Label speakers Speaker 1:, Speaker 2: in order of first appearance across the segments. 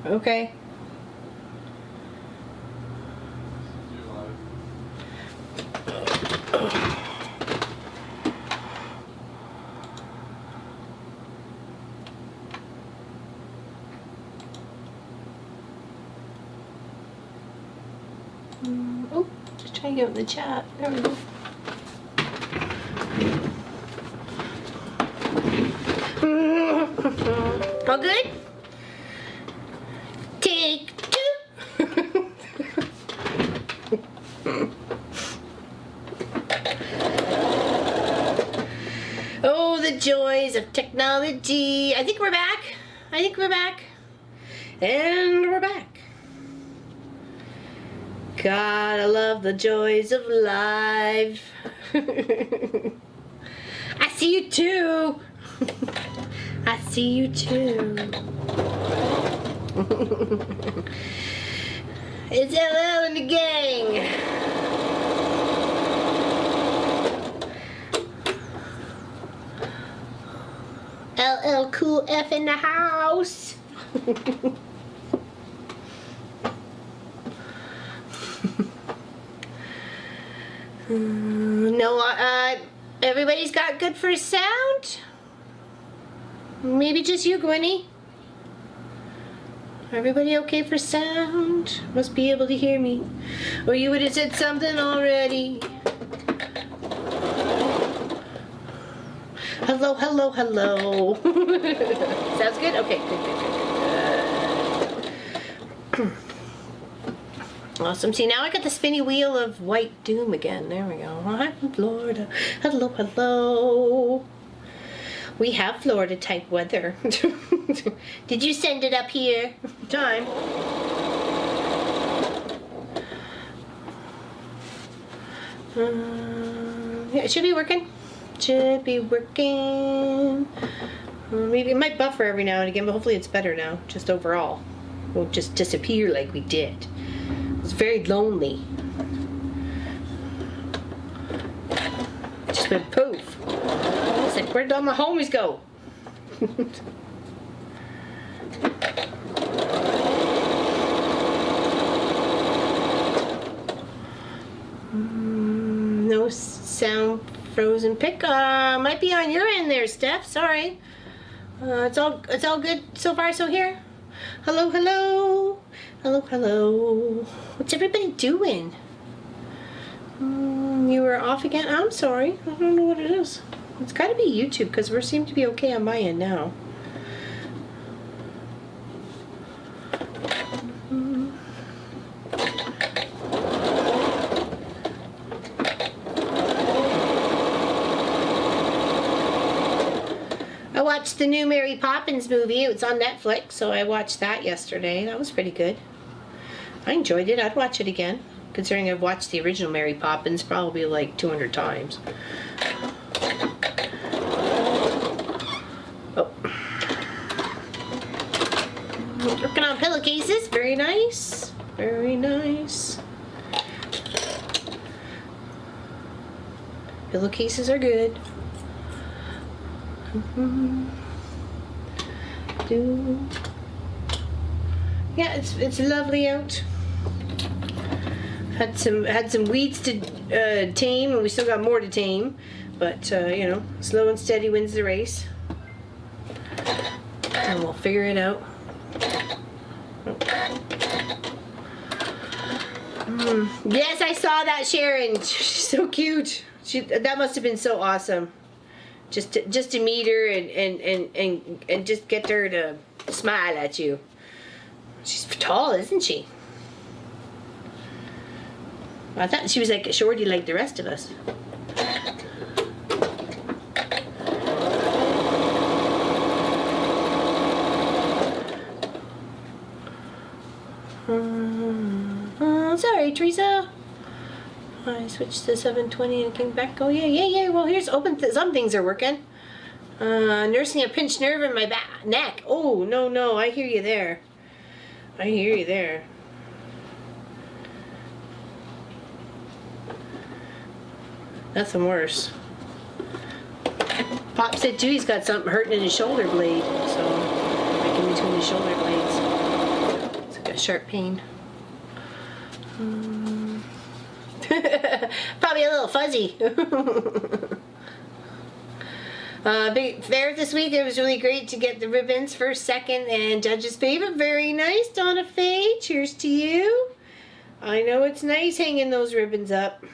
Speaker 1: Okay. Oh, just trying to get in the chat. There we go. All good? Take two. Oh, the joys of technology. I think we're back. And we're back. Gotta love the joys of life. I see you too. I see you too. It's LL and the gang. LL Cool F in the house. No, everybody's got good for sound? Maybe just you, Gwynny. Everybody okay for sound? Must be able to hear me. Or you would have said something already. Hello, hello, hello. Sounds good? Okay, good. Awesome. See, now I got the spinny wheel of white doom again. There we go. I'm from Florida. Hello, hello. We have Florida type weather. Did you send it up here? Time. Yeah, it should be working. Should be working. Maybe it might buffer every now and again, but hopefully it's better now. Just overall. It won't just disappear like we did. It was very lonely. Just went poof. It's like, where'd all my homies go? No sound frozen pick. Might be on your end there, Steph. Sorry. It's all good so far. So here. Hello, hello, hello, hello. What's everybody doing? You were off again. I'm sorry. I don't know what it is. It's got to be YouTube because we seem to be okay on my end now. I watched the new Mary Poppins movie. It was on Netflix, so I watched that yesterday. That was pretty good. I enjoyed it. I'd watch it again, considering I've watched the original Mary Poppins probably like 200 times. Oh. Working on pillowcases. Very nice. Very nice. Pillowcases are good. Yeah, it's lovely out. Had some weeds to tame, and we still got more to tame. But you know, slow and steady wins the race, and we'll figure it out. Yes, I saw that, Sharon. She's so cute. That must have been so awesome. Just to meet her and just get her to smile at you. She's tall, isn't she? I thought she was like a shorty like the rest of us. Sorry, Teresa. I switched to 720 and came back. Oh yeah. Well, here's open. Some things are working. Nursing a pinched nerve in my neck. Oh no. I hear you there. Nothing worse. Pop said too he's got something hurting in his shoulder blade, so like in between his shoulder blades. sharp pain. Probably a little fuzzy. Big fair this week. It was really great to get the ribbons first, second, and judge's favorite. Very nice, Donna Faye. Cheers to you. I know it's nice hanging those ribbons up.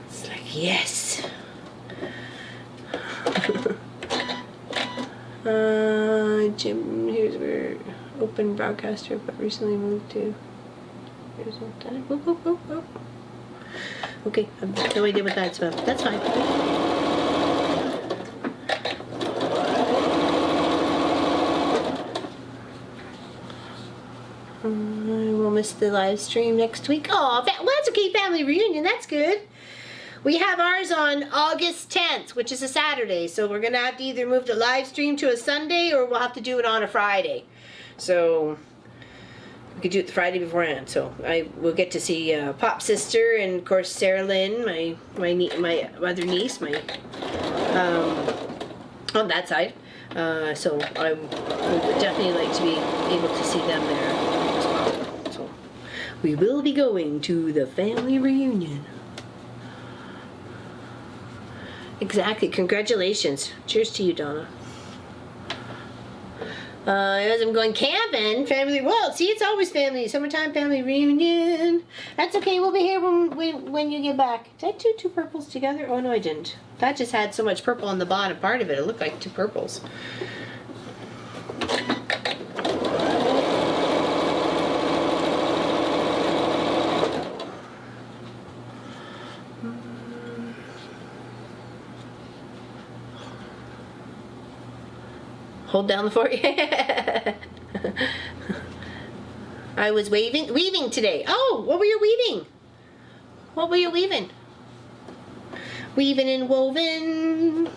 Speaker 1: It's like, yes. Jim, here's where open broadcaster, but recently moved to. Here's what time. Whoop, whoop, whoop, whoop. Okay, I have no idea what that's about. That's fine. We'll miss the live stream next week. Oh, well, that's okay. Family reunion. That's good. We have ours on August 10th, which is a Saturday. So we're going to have to either move the live stream to a Sunday or we'll have to do it on a Friday. So we could do it the Friday beforehand. So I will get to see Pop's sister and, of course, Sarah Lynn, my other niece, on that side. So I would definitely like to be able to see them there as well. So we will be going to the family reunion. Exactly. Congratulations. Cheers to you, Donna. As I'm going camping, family. Well, see, it's always family. Summertime family reunion. That's okay. We'll be here when you get back. Did I do two purples together? Oh no, I didn't. That just had so much purple on the bottom part of it. It looked like two purples. Hold down the fork. I was weaving today. Oh, what were you weaving? What were you weaving? Weaving and woven.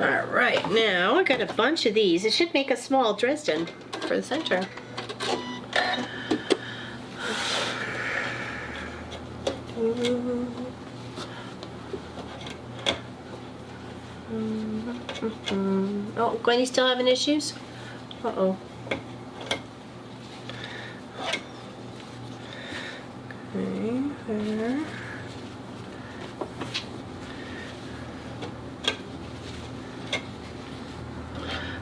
Speaker 1: All right, now I got a bunch of these. It should make a small Dresden for the center. Oh, Gwenny's still having issues? Uh-oh. Okay, there.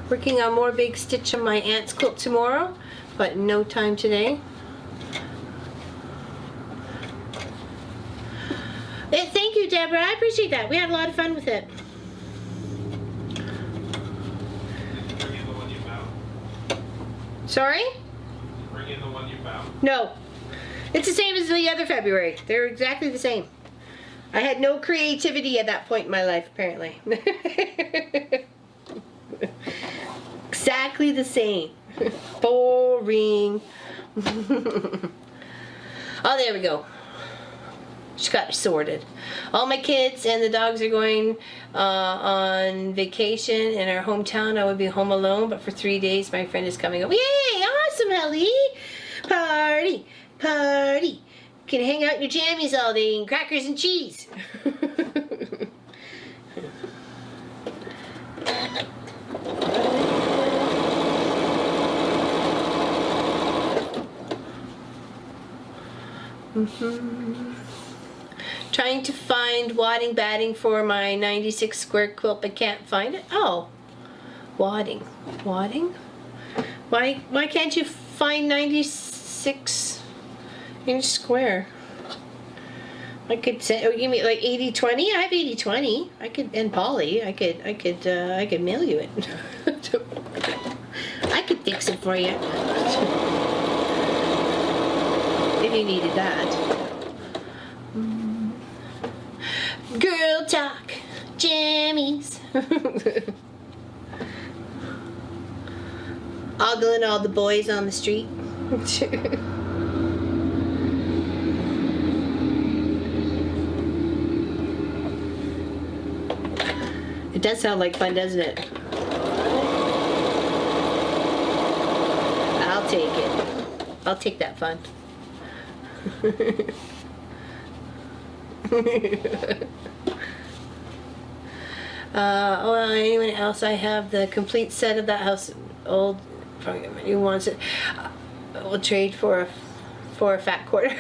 Speaker 1: Working on more big stitch on my aunt's quilt tomorrow, but no time today. Thank you, Deborah. I appreciate that. We had a lot of fun with it.
Speaker 2: Bring in the one you found?
Speaker 1: Sorry?
Speaker 2: Bring in the one you found?
Speaker 1: No. It's the same as the other February. They're exactly the same. I had no creativity at that point in my life, apparently. Exactly the same. Boring. Oh, there we go. She got it sorted. All my kids and the dogs are going on vacation in our hometown. I would be home alone, but for 3 days my friend is coming up. Yay! Awesome, Ellie! Party! Party! You can hang out in your jammies all day eating crackers and cheese. Trying to find wadding batting for my 96 square quilt, but can't find it. Oh, wadding. Why can't you find 96 inch square? I could say, oh, you mean like 80/20? I have 80/20. I could, and Polly, I could mail you it. I could fix it for you if you needed that. Girl talk, jammies. Ogling all the boys on the street. It does sound like fun, doesn't it? I'll take it. I'll take that fun. Well, anyone else? I have the complete set of that house. Old, who wants it? We'll trade for a fat quarter.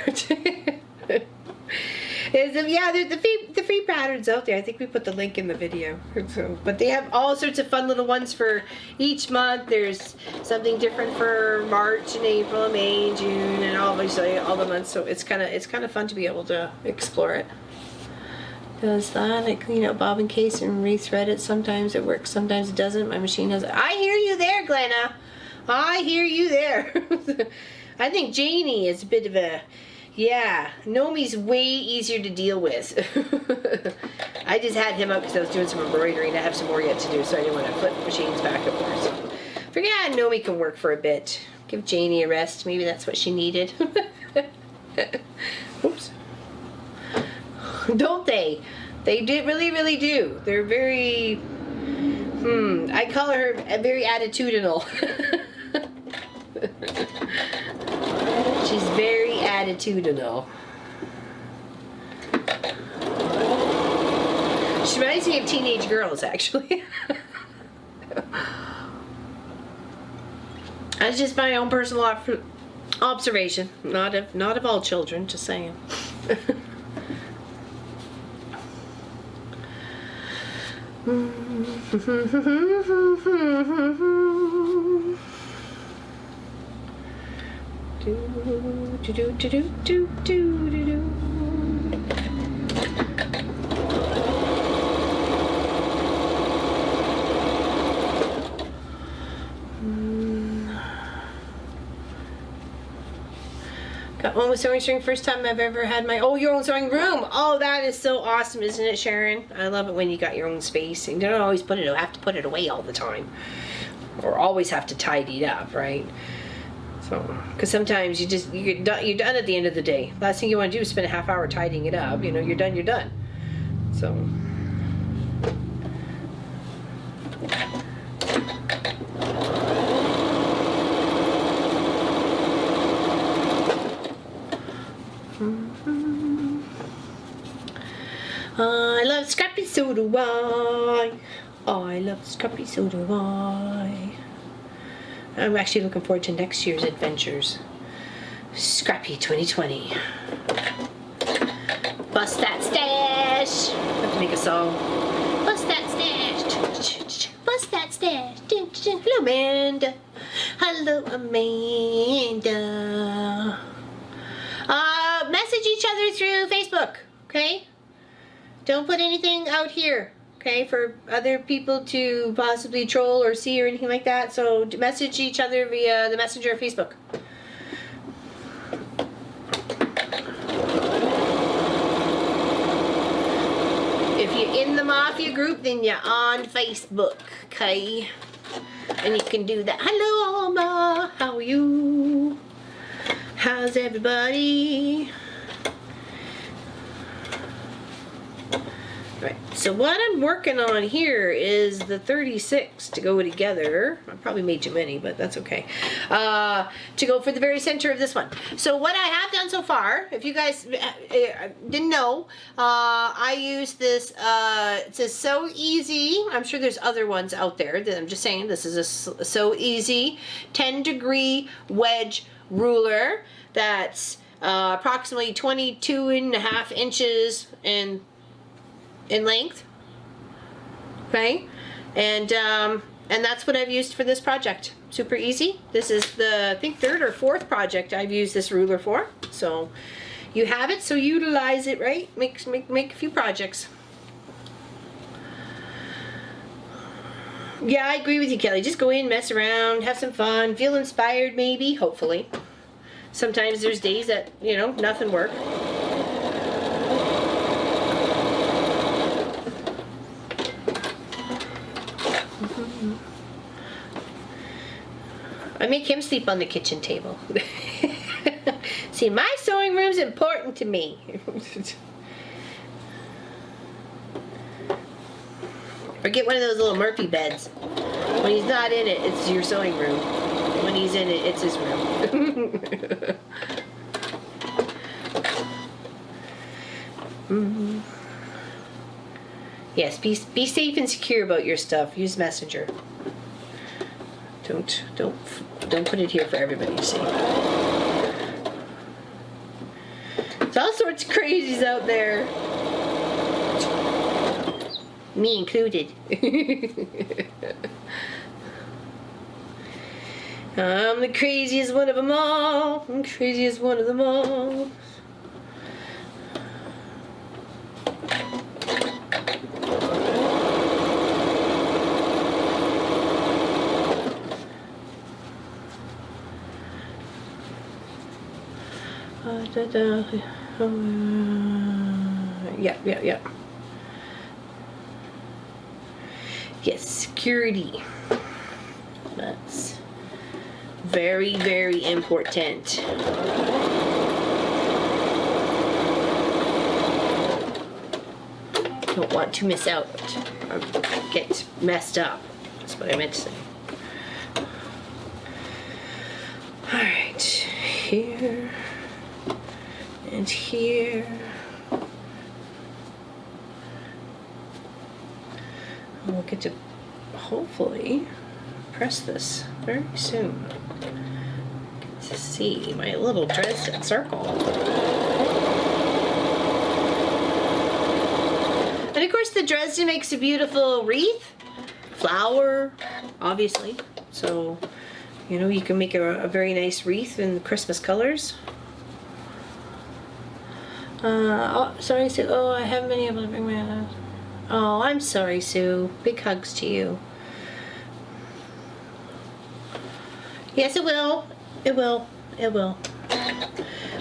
Speaker 1: Yeah, there's the free patterns out there. I think we put the link in the video. So, but they have all sorts of fun little ones for each month. There's something different for March and April and May and June and obviously all the months. So it's kind of fun to be able to explore it. Does that? I clean out bobbin case and rethread it. Sometimes it works, sometimes it doesn't. My machine has. I hear you there, Glenna. I hear you there. I think Janie is a bit of a. Yeah, Nomi's way easier to deal with. I just had him up because I was doing some embroidery and I have some more yet to do, so I didn't want to flip machines back and forth. So figure out Nomi can work for a bit. Give Janie a rest. Maybe that's what she needed. Oops. Don't they? They do really do. They're very. I call her very attitudinal. She's very attitudinal. She reminds me of teenage girls, actually. That's just my own personal observation. Not of all children, just saying. Got one with sewing string. First time I've ever had my your own sewing room. Oh, that is so awesome, isn't it, Sharon? I love it when you got your own space and you don't always have to put it away all the time, or always have to tidy it up, right? So, because sometimes you're done at the end of the day. Last thing you want to do is spend a half hour tidying it up. You know, you're done. So. I love Scrappy, so do I. I love Scrappy, so do I. I'm actually looking forward to next year's adventures. Scrappy 2020. Bust that stash. I have to make a song. Bust that stash. Bust that stash. Hello, Amanda. Hello, Amanda. Message each other through Facebook, okay? Don't put anything out here, okay, for other people to possibly troll or see or anything like that. So message each other via the messenger of Facebook. If you're in the Mafia group, then you're on Facebook, okay? And you can do that. Hello, Alma. How are you? How's everybody? Right, so what I'm working on here is the 36 to go together. I probably made too many, but that's okay. To go for the very center of this one. So what I have done so far, if you guys didn't know, I use this, it's a So Easy. I'm sure there's other ones out there. That I'm just saying this is a So Easy 10-degree wedge ruler that's approximately 22.5 inches in length, okay, and that's what I've used for this project. Super easy. This is the, I think, third or fourth project I've used this ruler for. So you have it, so utilize it, right? Make a few projects. Yeah, I agree with you, Kelly. Just go in, mess around, have some fun, feel inspired, maybe, hopefully. Sometimes there's days that, you know, nothing works. I make him sleep on the kitchen table. See, my sewing room's important to me. Or get one of those little Murphy beds. When he's not in it, it's your sewing room. When he's in it, it's his room. Mm-hmm. Yes, be safe and secure about your stuff. Use Messenger. Don't put it here for everybody to see. There's all sorts of crazies out there. Me included. I'm the craziest one of them all. I'm the craziest one of them all. Yeah. Yes, security. That's very, very important. Don't want to miss out or get messed up. That's what I meant to say. All right, here and here. We'll get to hopefully press this very soon. Get to see my little Dresden circle. And of course the Dresden makes a beautiful wreath, flower, obviously. So, you know, you can make a very nice wreath in Christmas colors. Oh, sorry, Sue. Oh, I haven't been able to bring my... Oh, I'm sorry, Sue. Big hugs to you. Yes, it will. It will. It will.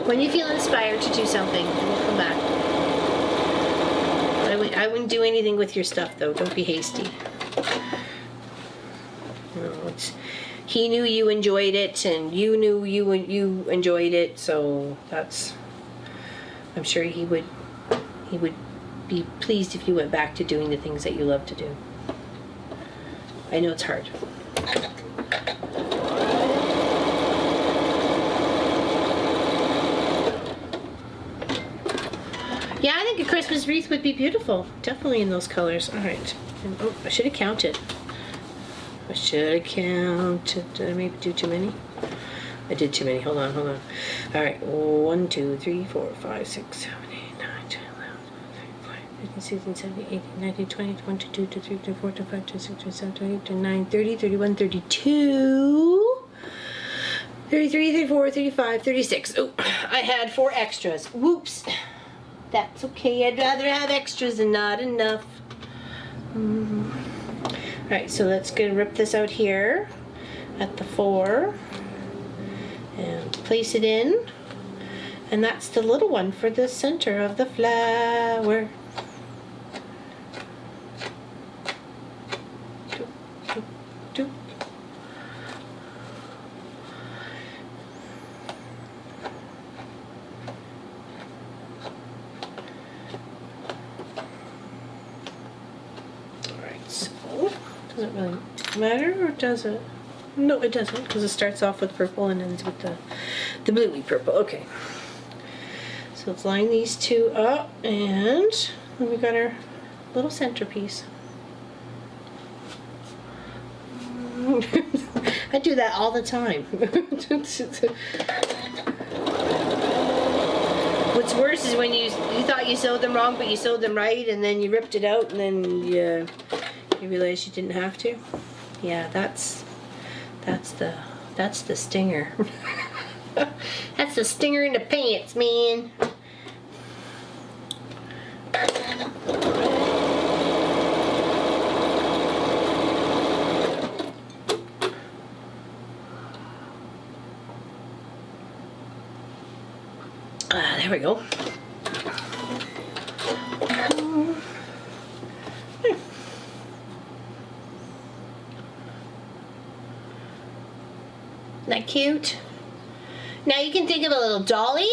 Speaker 1: When you feel inspired to do something, it will come back. I wouldn't do anything with your stuff, though. Don't be hasty. No, he knew you enjoyed it, and you knew you enjoyed it, so that's... I'm sure he would be pleased if you went back to doing the things that you love to do. I know it's hard. Yeah, I think a Christmas wreath would be beautiful. Definitely in those colors. All right. And, oh, I should have counted. I should have counted. Did I maybe do too many? I did too many. Hold on. All right. 1, 2, 3, 4, 5, 6, 7, 8, 9, 10, 11, 12, 13, 16, 17, 18, 19, 20, 21, 22, 23, 24, 25, 26, 27, 28, 29, 30, 31, 32, 33, 34, 35, 36. Oh, I had 4 extras. Whoops. That's okay. I'd rather have extras and not enough. Alright, so let's go rip this out here at the 4 and place it in. And that's the little one for the center of the flower. Doop, doop, doop. Does it really matter, or does it? No, it doesn't, because it starts off with purple and ends with the bluey purple. Okay. So let's line these 2 up, and then we got our little centerpiece. I do that all the time. What's worse is when you thought you sewed them wrong, but you sewed them right, and then you ripped it out, and then you realize you didn't have to. Yeah, that's the stinger. That's the stinger in the pants, man. There we go. Isn't that cute? Now you can think of a little dolly.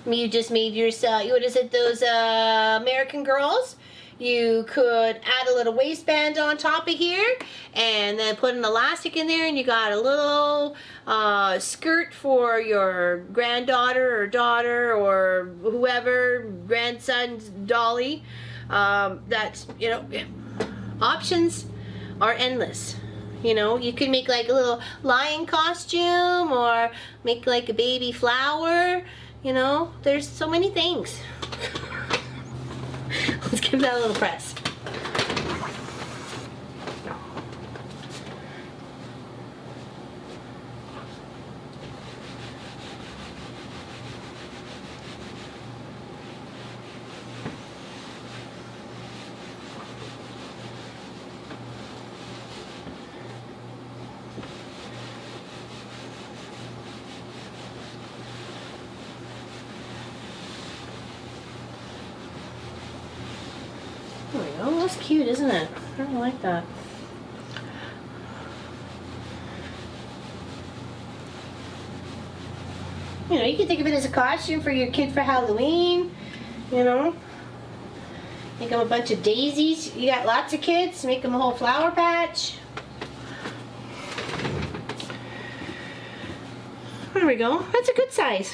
Speaker 1: You just made yourself, what is it, those American Girls? You could add a little waistband on top of here and then put an elastic in there, and you got a little skirt for your granddaughter or daughter or whoever, grandson, dolly. That's, you know, options are endless. You know, you could make like a little lion costume or make like a baby flower. You know, there's so many things. Let's give that a little press. There we go. That's cute, isn't it? I really like that. You know, you can think of it as a costume for your kid for Halloween. You know, make them a bunch of daisies. You got lots of kids, make them a whole flower patch. There we go. That's a good size.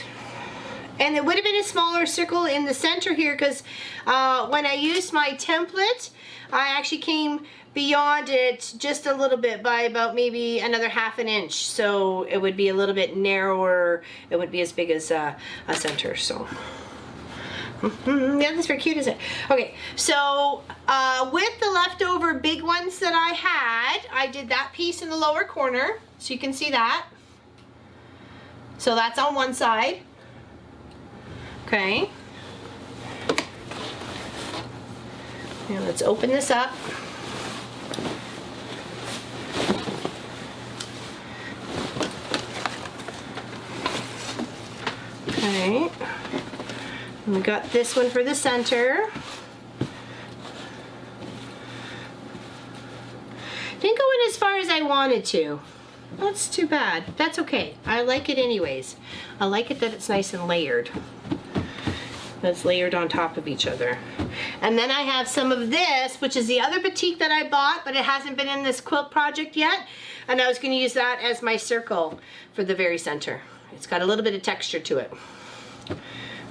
Speaker 1: And it would have been a smaller circle in the center here because when I used my template, I actually came beyond it just a little bit by about maybe another ½ an inch. So it would be a little bit narrower. It wouldn't be as big as a center. So yeah, that's very cute, isn't it? Okay, so with the leftover big ones that I had, I did that piece in the lower corner. So you can see that. So that's on one side. Okay. Now let's open this up. Okay. And we got this one for the center. Didn't go in as far as I wanted to. That's too bad. That's okay. I like it anyways. I like it that it's nice and layered. That's layered on top of each other. And then I have some of this, which is the other batik that I bought, but it hasn't been in this quilt project yet. And I was going to use that as my circle for the very center. It's got a little bit of texture to it.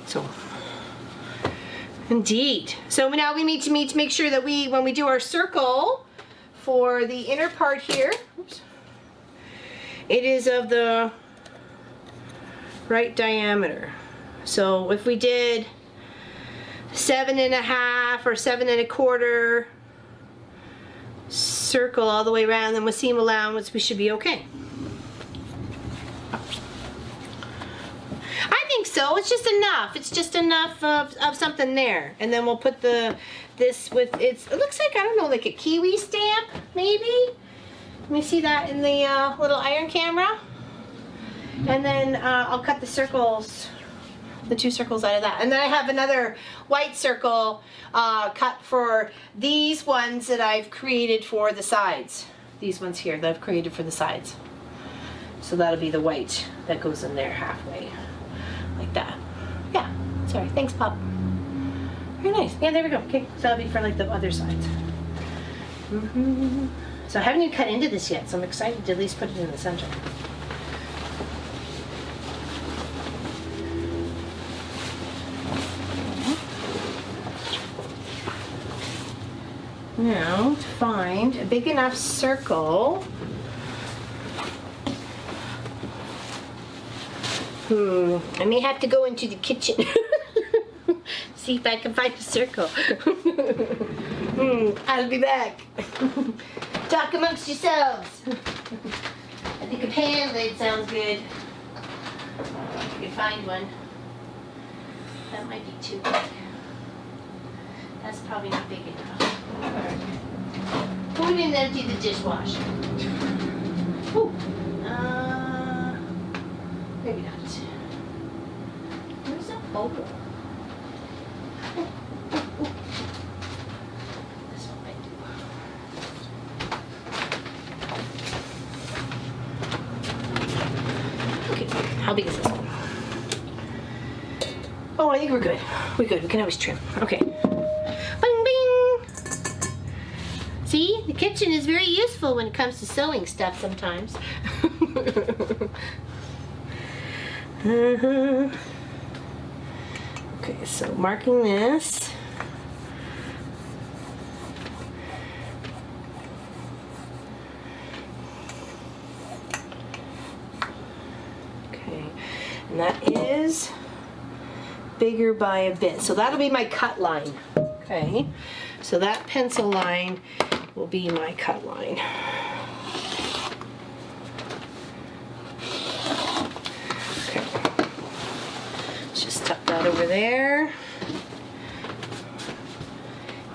Speaker 1: So, indeed. So now we need to make sure that when we do our circle for the inner part here, oops, it is of the right diameter. So if we did 7.5 or 7.25 circle all the way around, then with seam allowance, we should be okay. I think so. It's just enough. It's just enough of something there, and then we'll put this with it looks like, I don't know, like a kiwi stamp maybe. Let me see that in the little iron camera, and then I'll cut the circles. The 2 circles out of that. And then I have another white circle cut for these ones that I've created for the sides. These ones here that I've created for the sides. So that'll be the white that goes in there halfway. Like that. Yeah. Sorry. Thanks, Pop. Very nice. Yeah, there we go. Okay. So that'll be for like the other sides. So I haven't even cut into this yet, so I'm excited to at least put it in the center. Now, to find a big enough circle. I may have to go into the kitchen. See if I can find a circle. I'll be back. Talk amongst yourselves. I think a pan blade sounds good. If you can find one. That might be too big. That's probably not big enough. Who didn't empty the dishwasher? Ooh. Maybe not. Where's that bowl? This one might do. Okay, how big is this one? Oh, I think we're good. We're good. We can always trim. Okay. Bing, bing. The kitchen is very useful when it comes to sewing stuff sometimes. Okay, so marking this. Okay, and that is bigger by a bit. So that'll be my cut line. Okay, so that pencil line will be my cut line. Okay, let's just tuck that over there.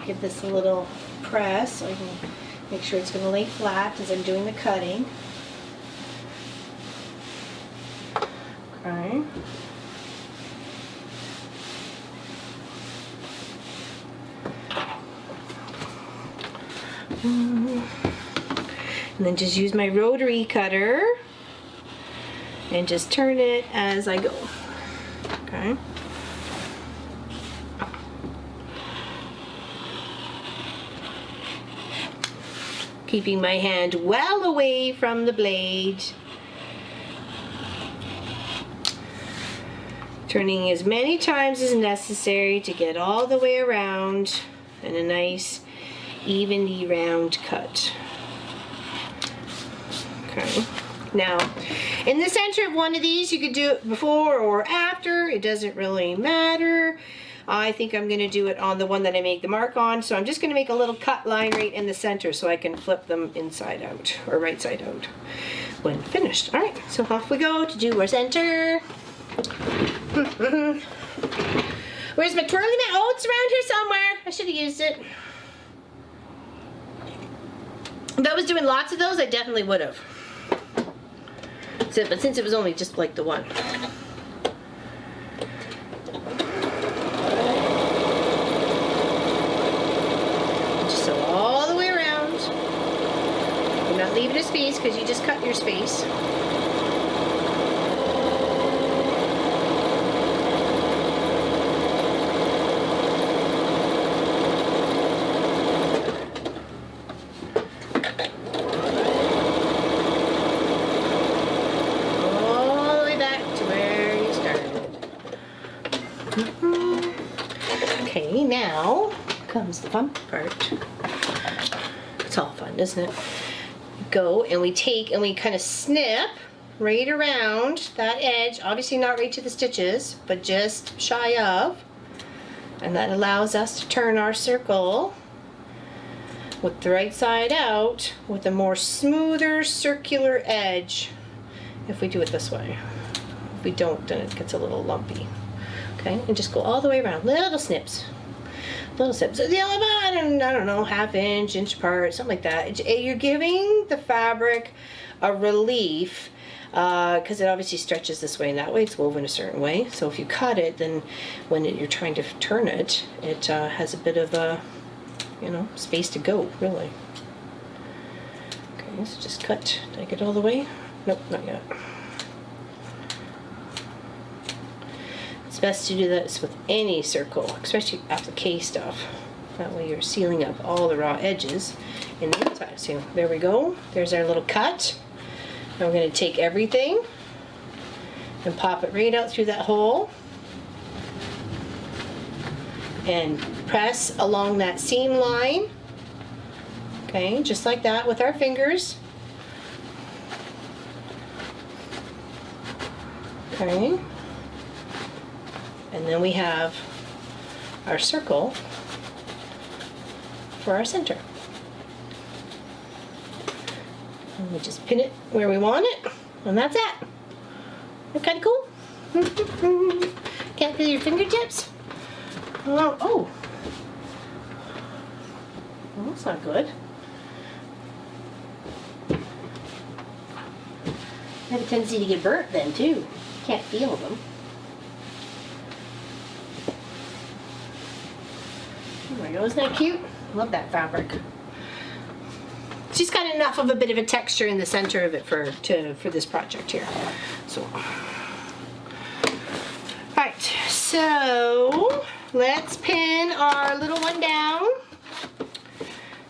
Speaker 1: Give this a little press so I can make sure it's going to lay flat as I'm doing the cutting. Okay. And then just use my rotary cutter and just turn it as I go. Okay. Keeping my hand well away from the blade. Turning as many times as necessary to get all the way around and a nice evenly round cut. Okay. Now, in the center of one of these, you could do it before or after. It doesn't really matter. I think I'm going to do it on the one that I make the mark on. So I'm just going to make a little cut line right in the center so I can flip them inside out or right side out when finished. All right, so off we go to do our center. Where's my twirly mat? Oh, it's around here somewhere. I should have used it. If I was doing lots of those, I definitely would have. But since it was only just like the one. Just sew all the way around. You're not leaving a space because you just cut your space. Okay, now comes the fun part. It's all fun, isn't it? Go and we take and we kind of snip right around that edge, obviously not right to the stitches, but just shy of. And that allows us to turn our circle with the right side out with a more smoother circular edge if we do it this way. If we don't, then it gets a little lumpy. Okay, and just go all the way around, little snips. Little snips. You know, about, I don't know, half inch, inch apart, something like that. You're giving the fabric a relief because it obviously stretches this way and that way. It's woven a certain way. So if you cut it, then when you're trying to turn it, it has a bit of a, you know, space to go, really. Okay, so just cut. Did I get all the way? Nope, not yet. It's best to do this with any circle, especially applique stuff. That way you're sealing up all the raw edges in the inside. So there we go. There's our little cut. Now we're going to take everything and pop it right out through that hole and press along that seam line. Okay, just like that with our fingers. Okay. And then we have our circle for our center. And we just pin it where we want it, and that's it. Isn't that kind of cool? Can't feel your fingertips? Oh, well, that's not good. I have a tendency to get burnt then too. Can't feel them. There we go. Isn't that cute? Love that fabric. She's got enough of a bit of a texture in the center of it for this project here. So, alright, so let's pin our little one down.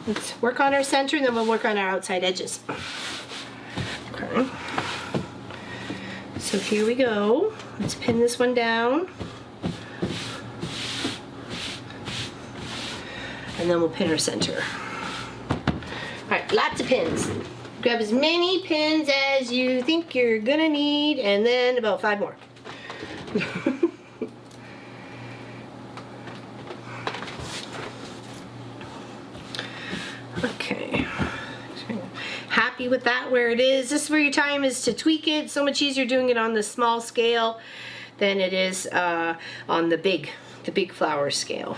Speaker 1: Let's work on our center and then we'll work on our outside edges. Okay. So here we go. Let's pin this one down. And then we'll pin our center. Alright, lots of pins. Grab as many pins as you think you're gonna need, and then about 5 more. Okay. Happy with that where it is. This is where your time is to tweak it. So much easier doing it on the small scale than it is on the big flower scale.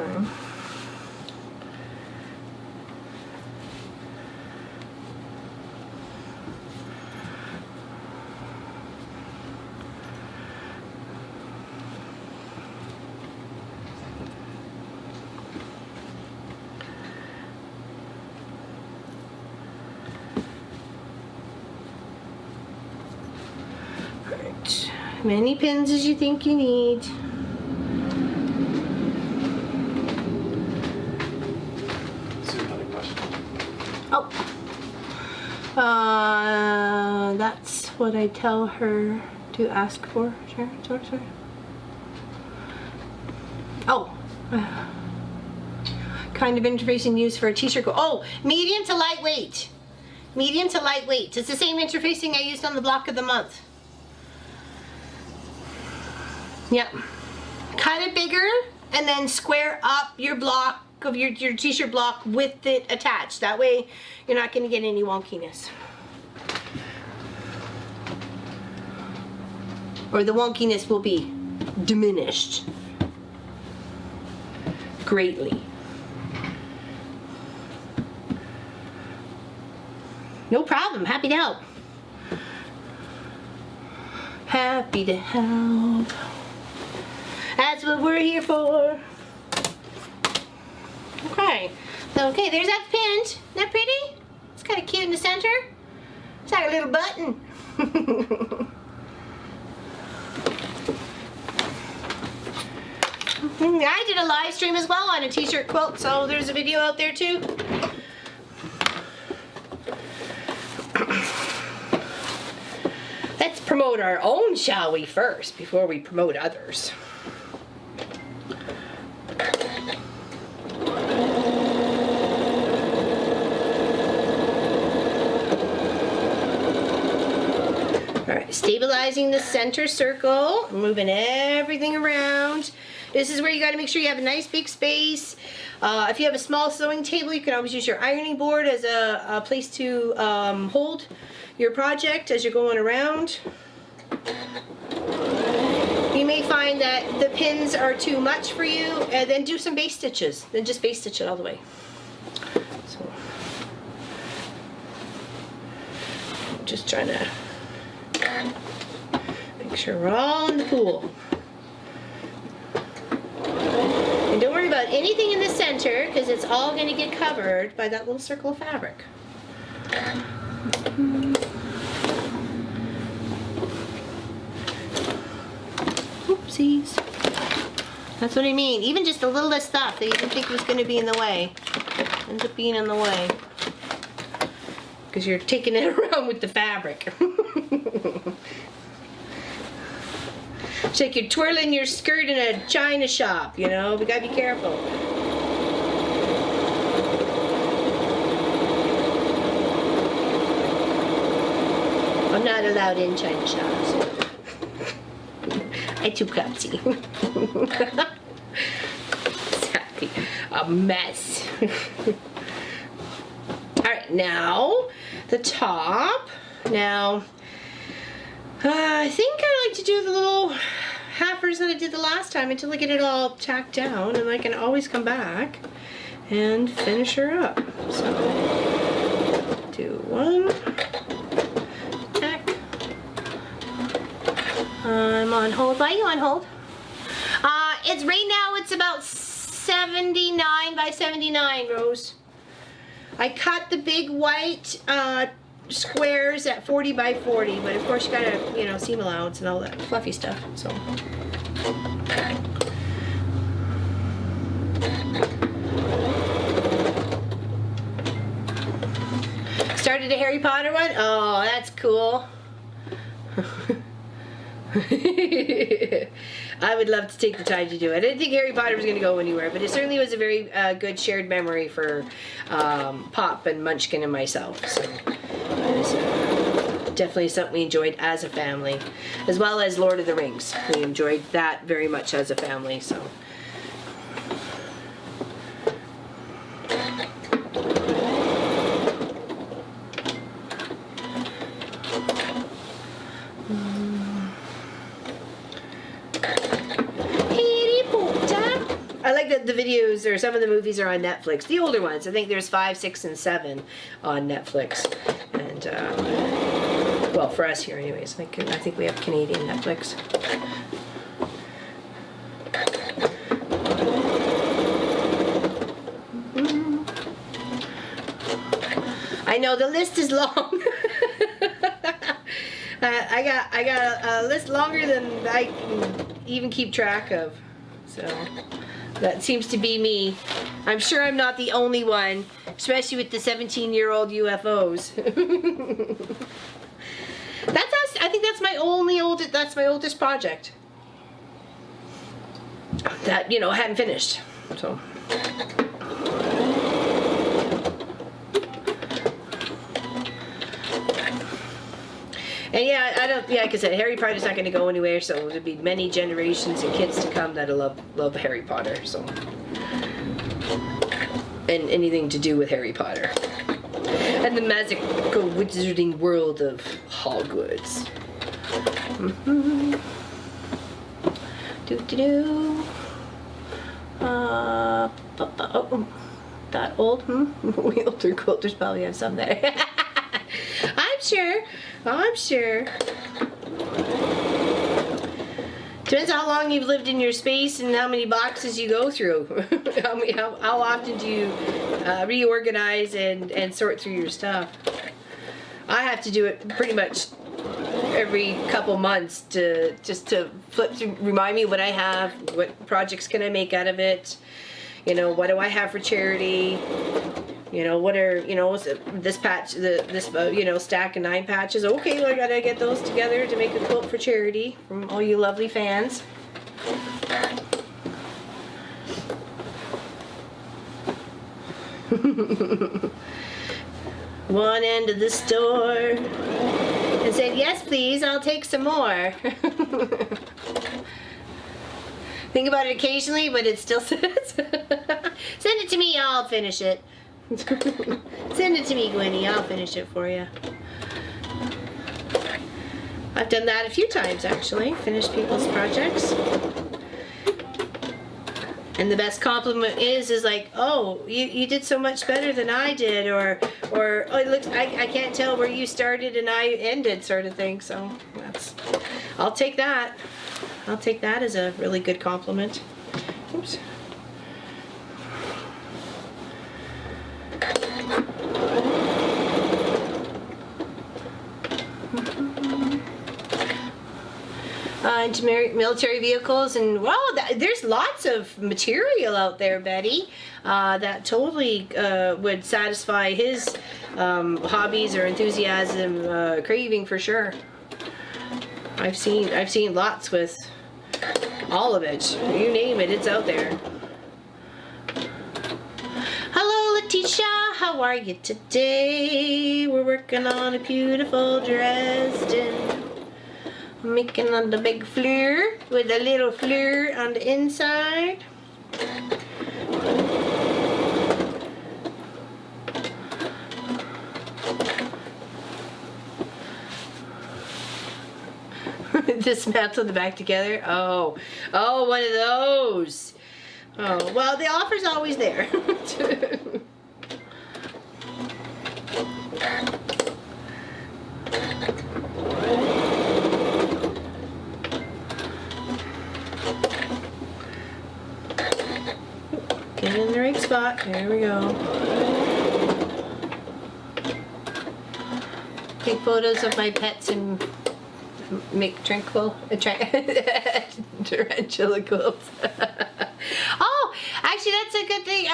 Speaker 1: Okay. Right. Many pins as you think you need. Oh, that's what I tell her to ask for. Sure. Oh, kind of interfacing used for a t-shirt. Oh, medium to lightweight. Medium to lightweight. It's the same interfacing I used on the block of the month. Yep. Cut it bigger and then square up your block of your t-shirt block with it attached. That way you're not going to get any wonkiness. Or the wonkiness will be diminished greatly. No problem. Happy to help. Happy to help. That's what we're here for. Okay. Okay, there's that pinned. Isn't that pretty? It's kind of cute in the center. It's like a little button. I did a live stream as well on a t-shirt quilt, so there's a video out there too. Let's promote our own, shall we, first, before we promote others. Alright, stabilizing the center circle, moving everything around. This is where you got to make sure you have a nice big space. If you have a small sewing table, you can always use your ironing board as a place to hold your project as you're going around. You may find that the pins are too much for you, and then do some base stitches. Then just base stitch it all the way. So, just trying to make sure we're all in the pool. And don't worry about anything in the center, because it's all going to get covered by that little circle of fabric. Oopsies. That's what I mean. Even just the littlest stuff that you didn't think was going to be in the way ends up being in the way. Because you're taking it around with the fabric. It's like you're twirling your skirt in a china shop, you know? We gotta be careful. I'm not allowed in china shops. I'm too clumsy. Exactly. A mess. Alright, now the top. Now, I think I like to do the little halfers that I did the last time until I get it all tacked down, and I can always come back and finish her up. So, do one, tack. I'm on hold. Why are you on hold? It's right now, it's about 79 by 79, Rose. I cut the big white squares at 40 by 40, but of course you gotta, you know, seam allowance and all that fluffy stuff, so. wanted a Harry Potter one? Oh, that's cool. I would love to take the time to do it. I didn't think Harry Potter was going to go anywhere, but it certainly was a very good shared memory for Pop and Munchkin and myself. So it was definitely something we enjoyed as a family, as well as Lord of the Rings. We enjoyed that very much as a family. So. I like that the videos or some of the movies are on Netflix. The older ones, I think there's 5, 6, and 7 on Netflix. And well, for us here, anyways. I think we have Canadian Netflix. I know the list is long. I got a list longer than I can even keep track of. So that seems to be me. I'm sure I'm not the only one, especially with the 17-year-old UFOs. I think that's my oldest project that I hadn't finished. So. And yeah, like I said, Harry Potter's not going to go anywhere, so there'll be many generations and kids to come that'll love Harry Potter, so. And anything to do with Harry Potter. And the magical wizarding world of Hogwarts. That old? We older quilters probably have some there. I'm sure. Depends how long you've lived in your space and how many boxes you go through. How often do you reorganize and sort through your stuff? I have to do it pretty much every couple months to flip through, remind me what I have, what projects can I make out of it, what do I have for charity. What are, this patch, this stack of 9 patches. Okay, well, I gotta get those together to make a quilt for charity from all you lovely fans. One end of the store and said, yes, please, I'll take some more. Think about it occasionally, but it still says, send it to me, I'll finish it. Send it to me, Gwenny. I'll finish it for you. I've done that a few times, actually. Finished people's projects. And the best compliment is like, oh, you did so much better than I did, or oh, it looks, I can't tell where you started and I ended, sort of thing. So I'll take that. I'll take that as a really good compliment. Oops. Into military vehicles, and well, there's lots of material out there, Betty, that totally would satisfy his hobbies or enthusiasm, craving for sure. I've seen lots with all of it. You name it, it's out there. Hello, Letitia. How are you today? We're working on a beautiful Dresden. Making on the big fleur with a little fleur on the inside. Dismantle the back together. Oh, one of those. Oh, well, the offer's always there. Get in the right spot. There we go. Take photos of my pets and make tarantula quilts. Oh, actually, that's a good thing.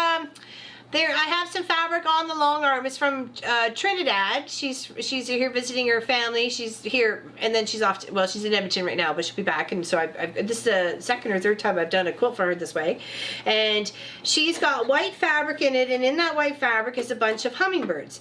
Speaker 1: There, I have some fabric on the long arm. It's from Trinidad. She's here visiting her family. She's here, and then she's off. Well, she's in Edmonton right now, but she'll be back. And so this is the second or third time I've done a quilt for her this way. And she's got white fabric in it, and in that white fabric is a bunch of hummingbirds.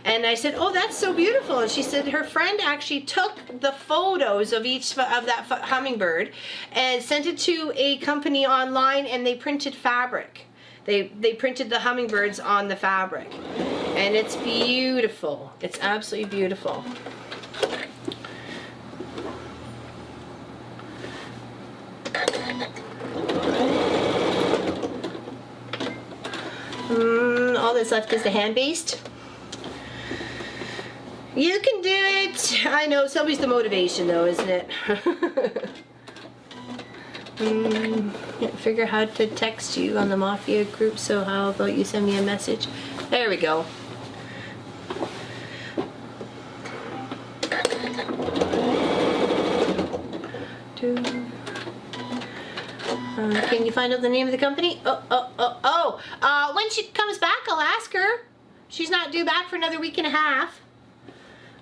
Speaker 1: And I said, "Oh, that's so beautiful." And she said her friend actually took the photos of each of that hummingbird and sent it to a company online, and they printed fabric. They printed the hummingbirds on the fabric, and it's beautiful. It's absolutely beautiful. All that's left is the hand-based. You can do it. I know, it's always the motivation though, isn't it? Can't figure how to text you on the Mafia group, so how about you send me a message? There we go. Can you find out the name of the company? When she comes back, I'll ask her. She's not due back for another week and a half.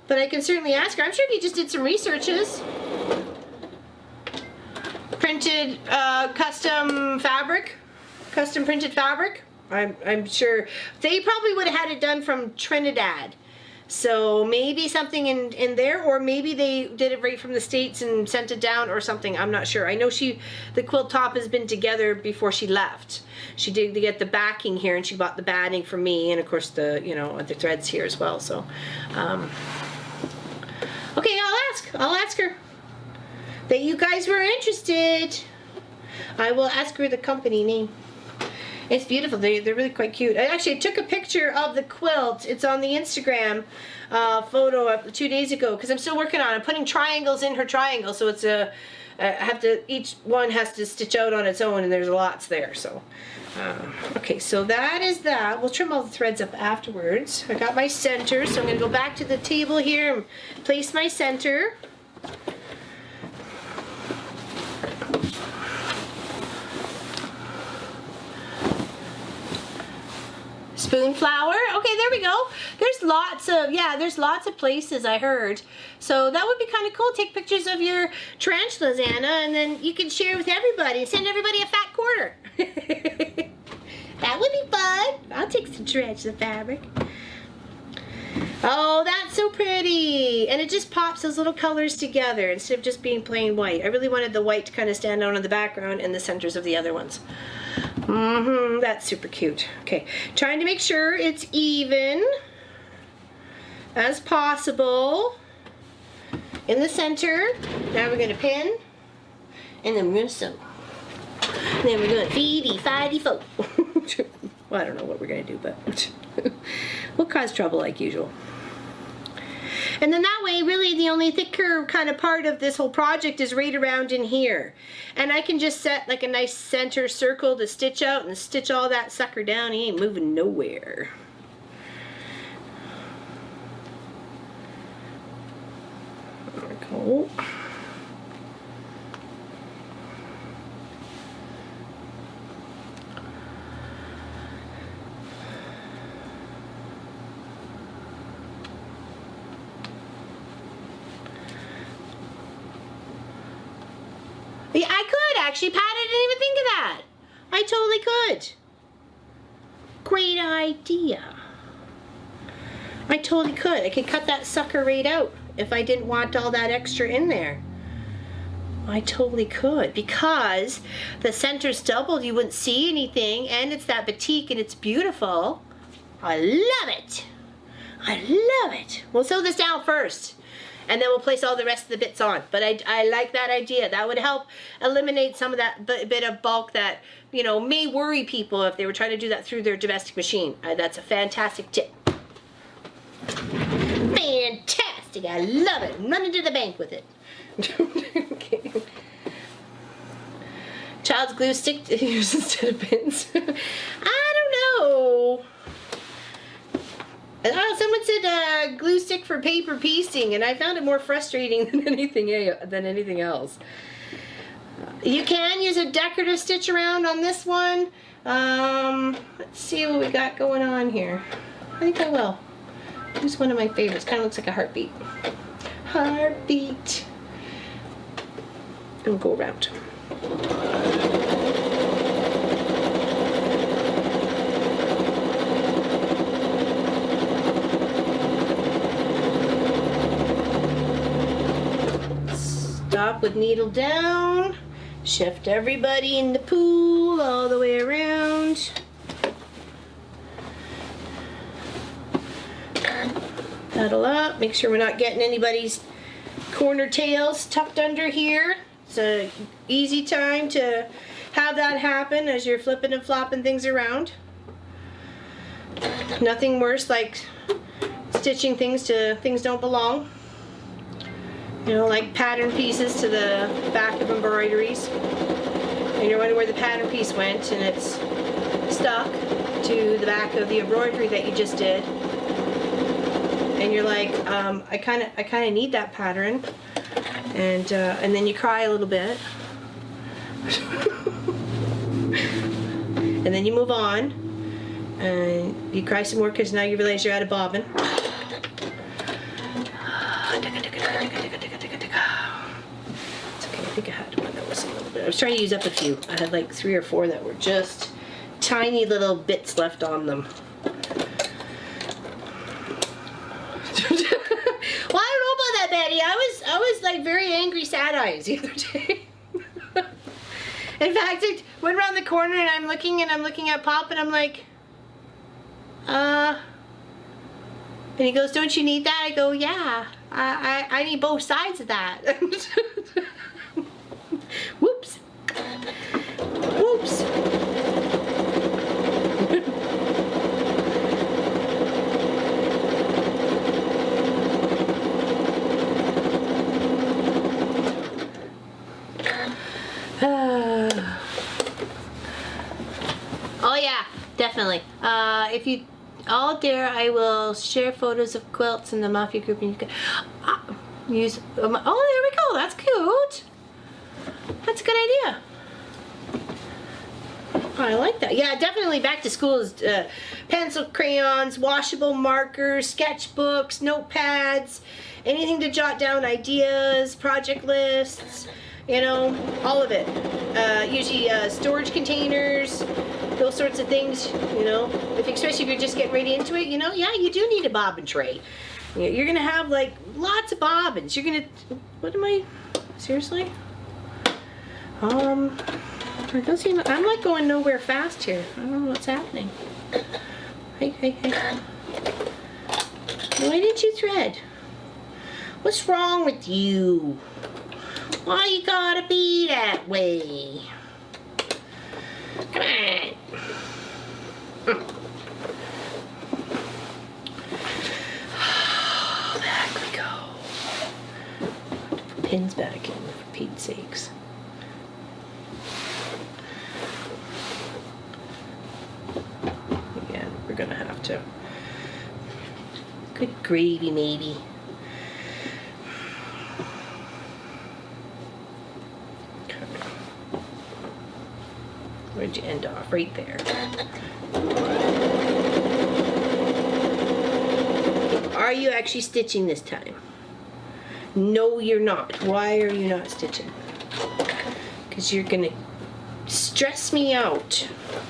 Speaker 1: But I can certainly ask her. I'm sure if you just did some researches. Printed custom fabric, custom printed fabric. I'm sure they probably would have had it done from Trinidad, so maybe something in there, or maybe they did it right from the States and sent it down or something. I'm not sure. I know the quilt top has been together before she left. She did get the backing here, and she bought the batting for me, and of course the the threads here as well. So okay, I'll ask her that you guys were interested. I will ask her the company name. It's beautiful. They're really quite cute. I took a picture of the quilt. It's on the Instagram photo 2 days ago, because I'm still working on it. I'm putting triangles in her triangle, so it's each one has to stitch out on its own, and there's lots there. So okay, so that is that. We'll trim all the threads up afterwards. I got my center, so I'm going to go back to the table here and place my center. Spoon flower. Okay, there we go. There's lots of places I heard. So that would be kind of cool. Take pictures of your tarantulas, Anna, and then you can share with everybody. Send everybody a fat quarter. That would be fun. I'll take some tarantula fabric. Oh, that's so pretty. And it just pops those little colors together instead of just being plain white. I really wanted the white to kind of stand out in the background and the centers of the other ones. That's super cute. Okay, trying to make sure it's even as possible in the center. Now we're going to pin, and then we're going to sew. And then we're going to feedy, fidy, fo. Well, I don't know what we're going to do, but we'll cause trouble like usual. And then that way, really, the only thicker kind of part of this whole project is right around in here. And I can just set like a nice center circle to stitch out and stitch all that sucker down. He ain't moving nowhere. There we go. Yeah, I could actually, Pat. I didn't even think of that. I totally could. Great idea. I totally could. I could cut that sucker right out if I didn't want all that extra in there. I totally could, because the center's doubled. You wouldn't see anything, and it's that batik, and it's beautiful. I love it. I love it. We'll sew this down first, and then we'll place all the rest of the bits on. But I like that idea. That would help eliminate some of that bit of bulk that, you know, may worry people if they were trying to do that through their domestic machine. That's a fantastic tip. Fantastic. I love it. I'm running to the bank with it. Okay. Child's glue stick to use instead of pins. I don't know. Oh, someone said glue stick for paper pasting, and I found it more frustrating than anything else. You can use a decorative stitch around on this one. Let's see what we got going on here. I think I will. Here's one of my favorites. Kind of looks like a heartbeat. Heartbeat. And go around. Stop with needle down. Shift everybody in the pool all the way around. Paddle up. Make sure we're not getting anybody's corner tails tucked under here. It's an easy time to have that happen as you're flipping and flopping things around. Nothing worse like stitching things to things don't belong. You know, like pattern pieces to the back of embroideries. And you're wondering where the pattern piece went and it's stuck to the back of the embroidery that you just did. And you're like, I kind of need that pattern. And then you cry a little bit. And then you move on. And you cry some more because now you realize you're out of bobbin. It's okay, I think I had one that was a little bit. I was trying to use up a few. I had like 3 or 4 that were just tiny little bits left on them. Well, I don't know about that, Betty. I was like very angry, sad eyes the other day. In fact, I went around the corner and I'm looking at Pop and I'm like, and he goes, "Don't you need that?" I go, "Yeah, I need both sides of that." Whoops. Whoops. Oh yeah, definitely. If you all dare, I will share photos of quilts in the Mafia group, and you can use. Oh, there we go. That's cute. That's a good idea. I like that. Yeah, definitely. Back to school is pencil, crayons, washable markers, sketchbooks, notepads, anything to jot down ideas, project lists. You know, all of it. Usually storage containers, those sorts of things. You know, especially if you're just getting right into it. You know, yeah, you do need a bobbin tray. You're gonna have like lots of bobbins. You're gonna. What am I? Seriously? I don't see. I'm like going nowhere fast here. I don't know what's happening. Hey. Why didn't you thread? What's wrong with you? Why you gotta be that way? Come on. Back we go. Put pins back in, for Pete's sakes. Again, we're gonna have to. Good gravy, maybe. Where'd you end off? Right there. Are you actually stitching this time? No, you're not. Why are you not stitching? Because you're gonna stress me out.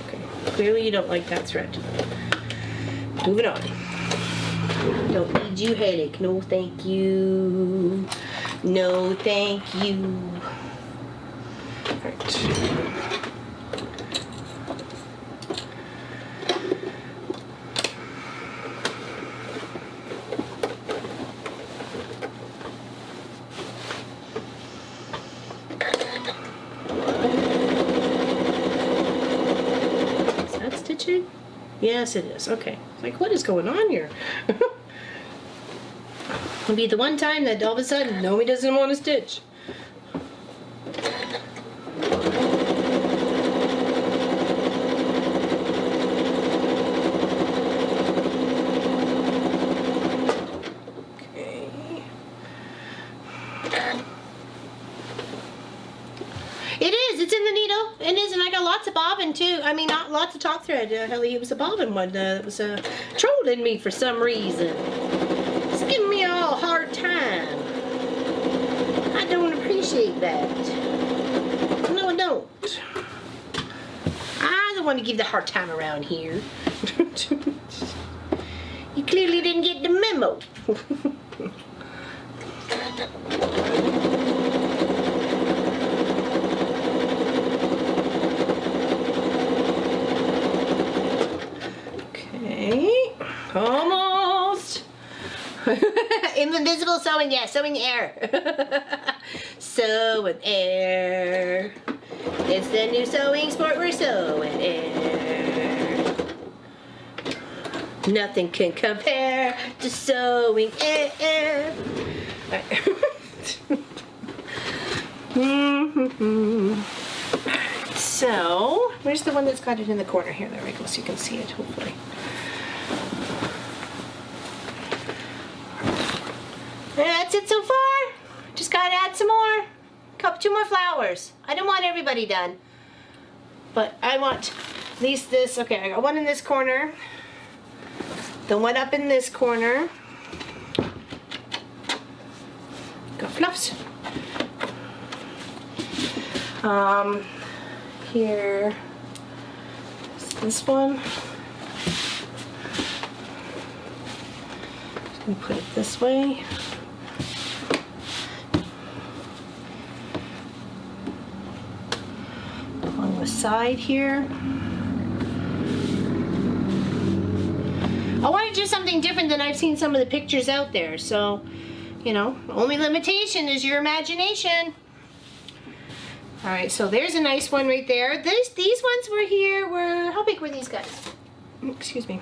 Speaker 1: Okay, clearly you don't like that thread. Moving on. Don't need you headache. No, thank you. No, thank you. All right. Yes, it is. Okay. Like, what is going on here? It'll be the one time that all of a sudden Nomi doesn't want to stitch. Okay. It is. lots of bobbin too. I mean, not lots of top thread. Helly, it was a bobbin one that was trolling me for some reason. It's giving me all a hard time. I don't appreciate that. No, I don't. I don't want to give the hard time around here. You clearly didn't get the memo. Okay, almost. Invisible sewing, yeah, sewing air. Sewing air. It's the new sewing sport, we're sewing air. Nothing can compare to sewing air. So, where's the one that's got it in the corner here? There we go, so you can see it, hopefully. That's it so far. Just gotta add some more. Two more flowers. I don't want everybody done. But I want at least this. Okay, I got one in this corner. The one up in this corner. Got fluffs. Here is this one. Just gonna put it this way. On the side here. I want to do something different than I've seen some of the pictures out there, so, you know, only limitation is your imagination. Alright, so there's a nice one right there. These ones were here, how big were these guys? Excuse me.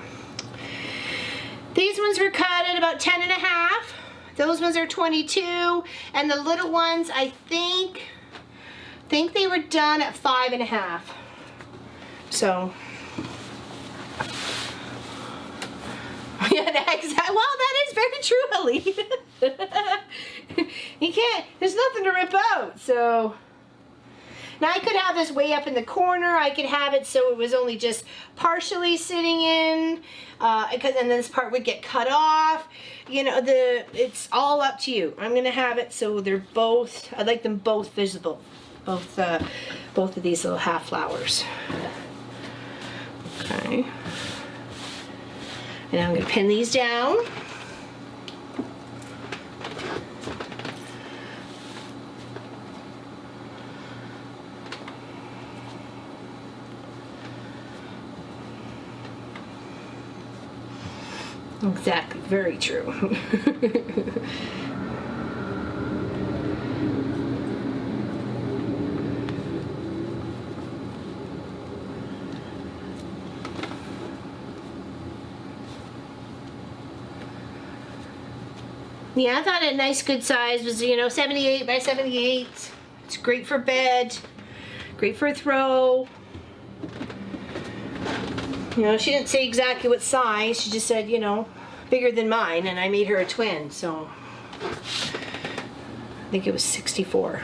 Speaker 1: These ones were cut at about 10.5. Those ones are 22, and the little ones, I think they were done at 5.5. So, yeah, exactly. Well, that is very true, Ellie. You can't, there's nothing to rip out, so. Now I could have this way up in the corner. I could have it so it was only just partially sitting in, because then this part would get cut off. You know, it's all up to you. I'm gonna have it so they're both. I'd like them both visible, both of these little half flowers. Okay. And I'm gonna pin these down. Exactly, very true. Yeah, I thought a nice good size was, 78 by 78. It's great for bed, great for a throw. She didn't say exactly what size. She just said, bigger than mine, and I made her a twin, so I think it was 64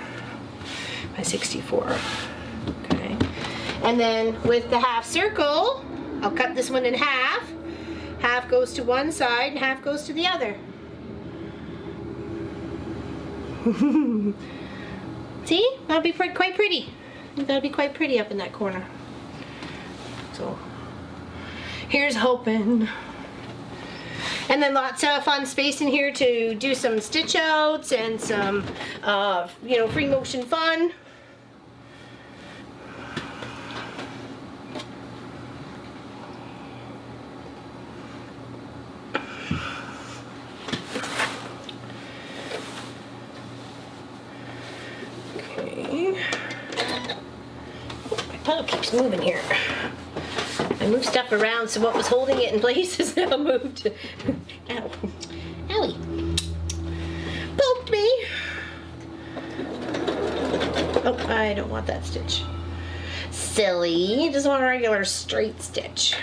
Speaker 1: by 64. Okay. And then with the half circle, I'll cut this one in half. Half goes to one side and half goes to the other. See? That'll be quite pretty. That'll be quite pretty up in that corner. So here's hoping. And then lots of fun space in here to do some stitch outs and some, free motion fun. Okay. My puddle keeps moving here. I moved stuff around, so what was holding it in place is now moved. Ow. Owie. Poked me. Oh, I don't want that stitch. Silly. Just want a regular straight stitch.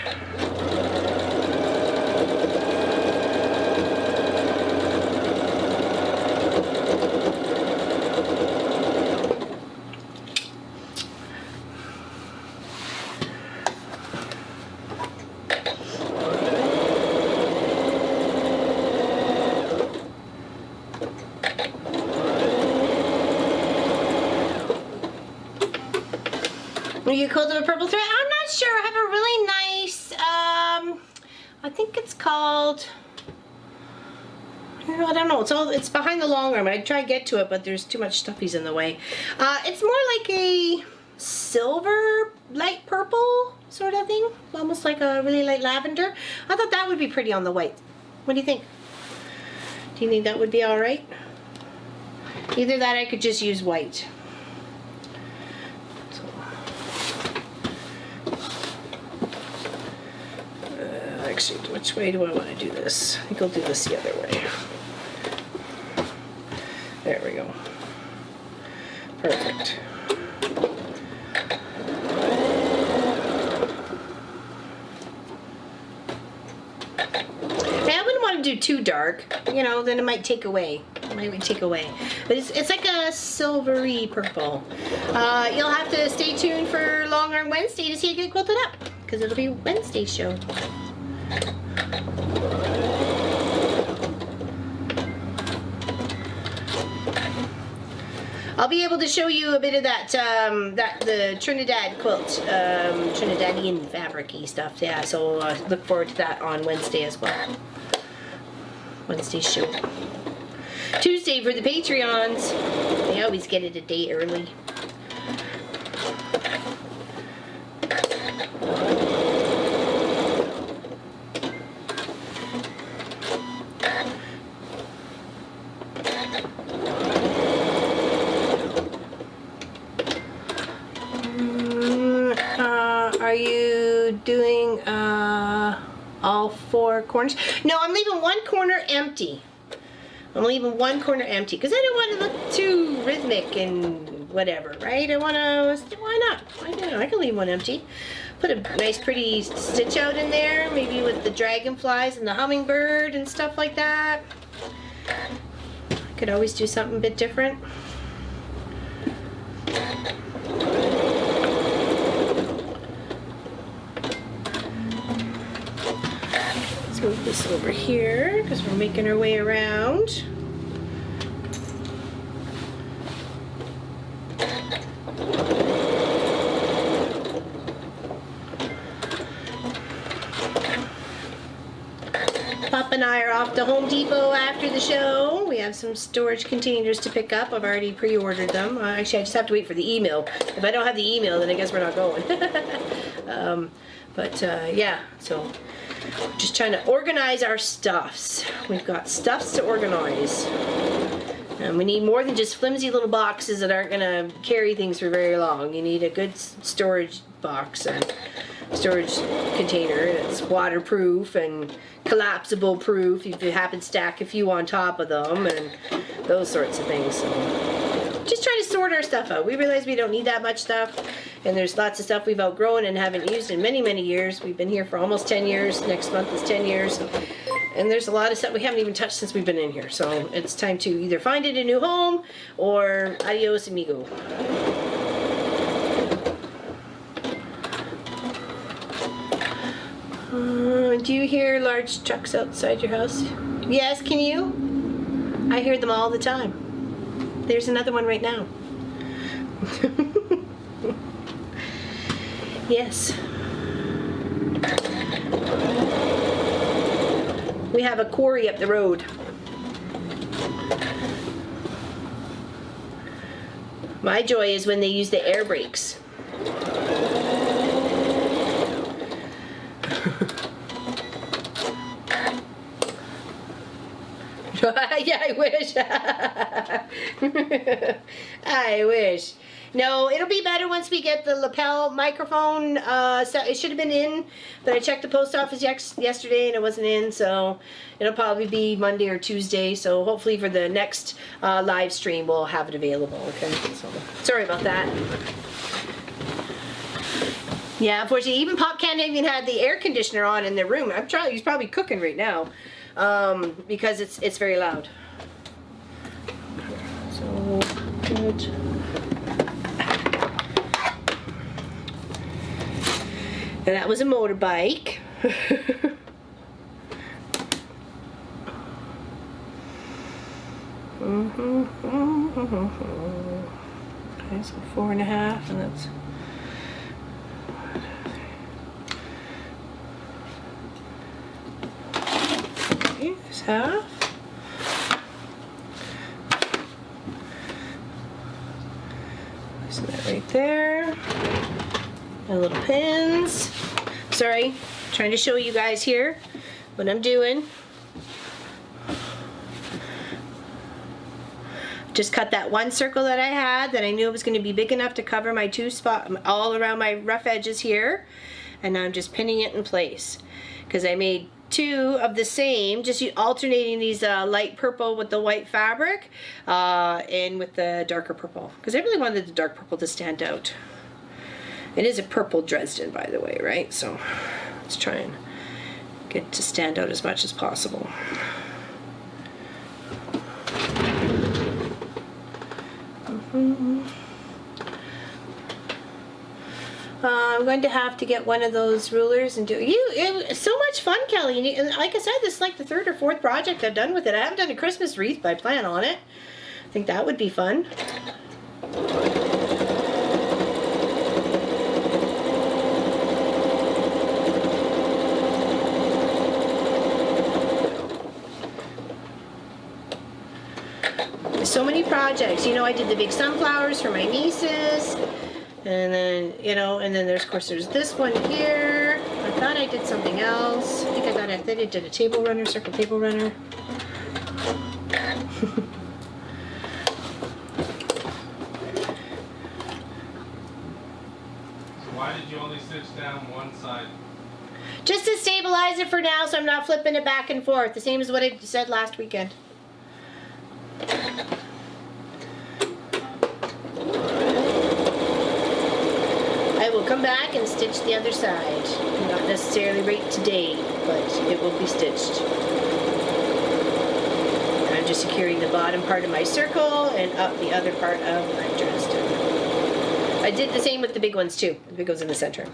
Speaker 1: You quilted a purple thread? I'm not sure. I have a really nice, I think it's called, I don't know. It's behind the long arm. I try to get to it, but there's too much stuffies in the way. It's more like a silver, light purple sort of thing. Almost like a really light lavender. I thought that would be pretty on the white. What do you think? Do you think that would be all right? Either that, I could just use white. Actually, which way do I want to do this? I think I'll do this the other way. There we go. Perfect. I wouldn't want to do too dark, you know, then it might take away. But it's like a silvery purple. You'll have to stay tuned for Long Arm Wednesday to see it get quilted up, because it'll be Wednesday's show. I'll be able to show you a bit of that, the Trinidad quilt, Trinidadian fabric-y stuff. Yeah, so look forward to that on Wednesday as well. Wednesday's show. Tuesday for the Patreons. They always get it a day early. Are you doing all four corners? No, I'm leaving one corner empty. Because I don't want to look too rhythmic and whatever, right? Why not? I can leave one empty. Put a nice pretty stitch out in there, maybe with the dragonflies and the hummingbird and stuff like that. Could always do something a bit different. Let's move this over here because we're making our way around. Pop and I are off to Home Depot after the show. We have some storage containers to pick up. I've already pre-ordered them. Actually, I just have to wait for the email. If I don't have the email, then I guess we're not going. Yeah, so just trying to organize our stuffs. We've got stuffs to organize. And we need more than just flimsy little boxes that aren't going to carry things for very long. You need a good storage box and storage container that's waterproof and collapsible proof. You can happen stack a few on top of them and those sorts of things. So just trying to sort our stuff out. We realize we don't need that much stuff, and there's lots of stuff we've outgrown and haven't used in many, many years. We've been here for almost 10 years. Next month is 10 years. And there's a lot of stuff we haven't even touched since we've been in here. So it's time to either find it a new home or adios amigo. Do you hear large trucks outside your house? Yes, can you? I hear them all the time. There's another one right now. Yes. We have a quarry up the road. My joy is when they use the air brakes. Yeah, I wish. I wish. No, it'll be better once we get the lapel microphone. So it should have been in, but I checked the post office yesterday and it wasn't in, so it'll probably be Monday or Tuesday. So hopefully for the next live stream we'll have it available. Okay, so sorry about that. Yeah, unfortunately, even Pop can't even have the air conditioner on in their room. He's probably cooking right now because it's very loud. So good. And that was a motorbike. Okay, so 4.5, and that's There's half. So that right there. And little pins. Sorry, trying to show you guys here what I'm doing. Just cut that one circle that I had that I knew was going to be big enough to cover my two spots all around my rough edges here. And now I'm just pinning it in place. Because I made two of the same, just alternating these light purple with the white fabric and with the darker purple. Because I really wanted the dark purple to stand out. It is a purple Dresden, by the way, right? So let's try and get it to stand out as much as possible. I'm going to have to get one of those rulers and do it's so much fun, Kelly. And like I said, this is like the third or fourth project I've done with it. I haven't done a Christmas wreath, but I plan on it. I think that would be fun. So many projects. You know, I did the big sunflowers for my nieces. And then, you know, and then there's, of course, there's this one here. I thought I did something else. I think I did a table runner, circle table runner.
Speaker 2: So why did you only stitch down one side?
Speaker 1: Just to stabilize it for now so I'm not flipping it back and forth. The same as what I said last weekend. I will come back and stitch the other side. Not necessarily right today, but it will be stitched. I'm just securing the bottom part of my circle and up the other part of my Dresden. I did the same with the big ones too. The big ones in the center.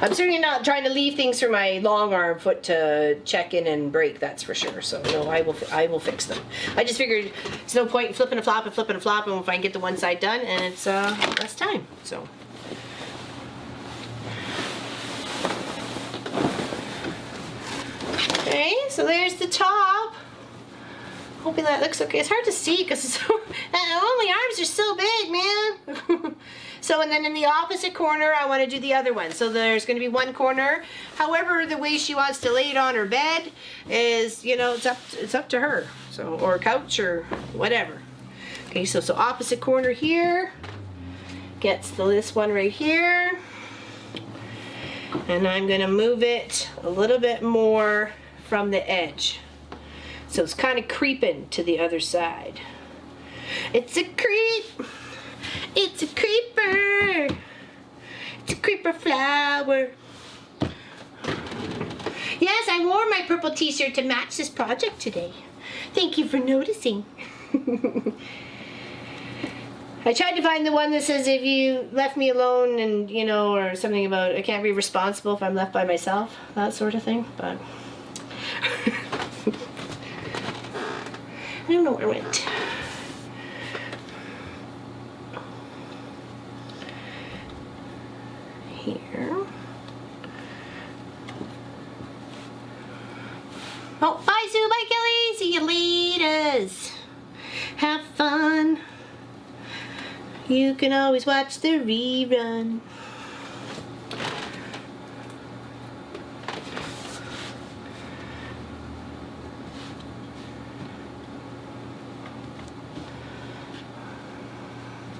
Speaker 1: I'm certainly not trying to leave things for my long arm foot to check in and break, that's for sure. So no, I will fix them. I just figured there's no point in flipping and flopping, and if I can get the one side done, and it's less time. So. Okay, so there's the top. Hoping that looks okay. It's hard to see because it's so, all my arms are so big, man. So, and then in the opposite corner, I want to do the other one. So there's going to be one corner. However, the way she wants to lay it on her bed is, you know, it's up to her. So, or couch or whatever. Okay, so opposite corner here gets this one right here. And I'm going to move it a little bit more from the edge. So it's kind of creeping to the other side. It's a creep. It's a creeper. It's a creeper flower. Yes, I wore my purple t-shirt to match this project today. Thank you for noticing. I tried to find the one that says if you left me alone and, you know, or something about I can't be responsible if I'm left by myself, that sort of thing, but I don't know where it went. Here. Oh, bye Sue, bye Kelly. See you later. Have fun. You can always watch the rerun.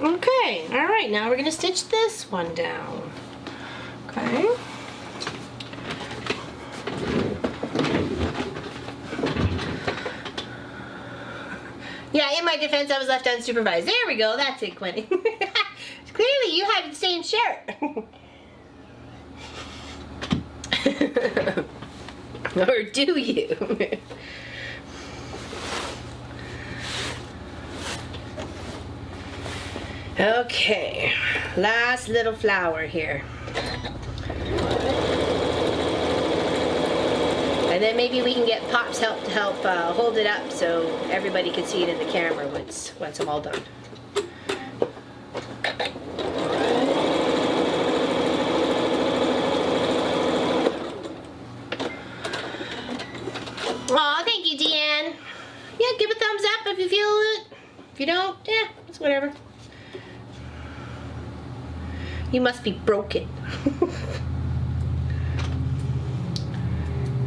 Speaker 1: Okay, all right, now we're gonna stitch this one down. Okay. Yeah, in my defense, I was left unsupervised. There we go, that's it, Quentin. Clearly, you have the same shirt. Or do you? Okay, last little flower here. And then maybe we can get Pop's help to help hold it up so everybody can see it in the camera once I'm all done. you feel it. If you don't, yeah, it's whatever. You must be broken.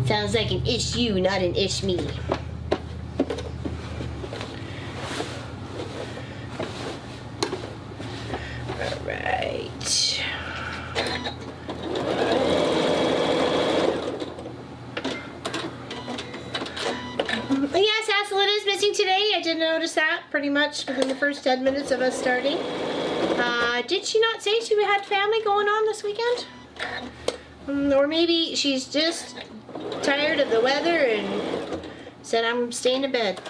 Speaker 1: Sounds like an ish you, not an ish me. Alright. Yes, Hassel, it is missing today. I did notice that pretty much within the first 10 minutes of us starting. Did she not say she had family going on this weekend? Or maybe she's just tired of the weather and said, I'm staying in bed.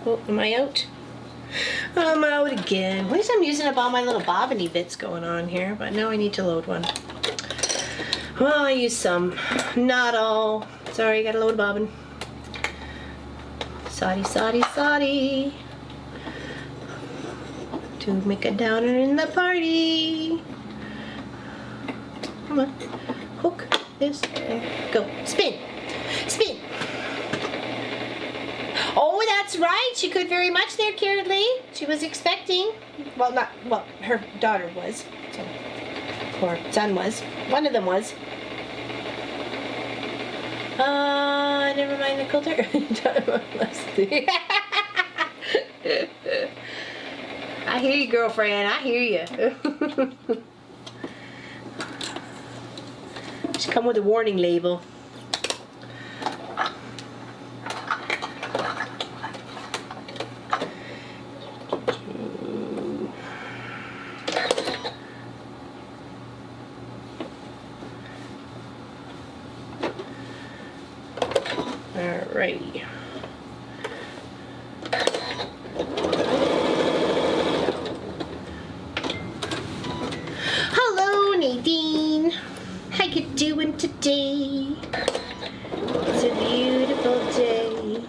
Speaker 1: Oh, am I out? I'm out again. At least I'm using up all my little bobbiny bits going on here, but now I need to load one. Well, I used some. Not all. Sorry, gotta load a bobbin. Sorry. To make a downer in the party. Come on. Hook this. There. Go. Spin. Oh, that's right. She could very much there, Carrot Lee. She was expecting. Well, her daughter was. So, or son was. One of them was. Never mind the quilter. I hear you, girlfriend. I hear you. Just come with a warning label. Alrighty. Hello, Nadine. How you doing today? It's a beautiful day.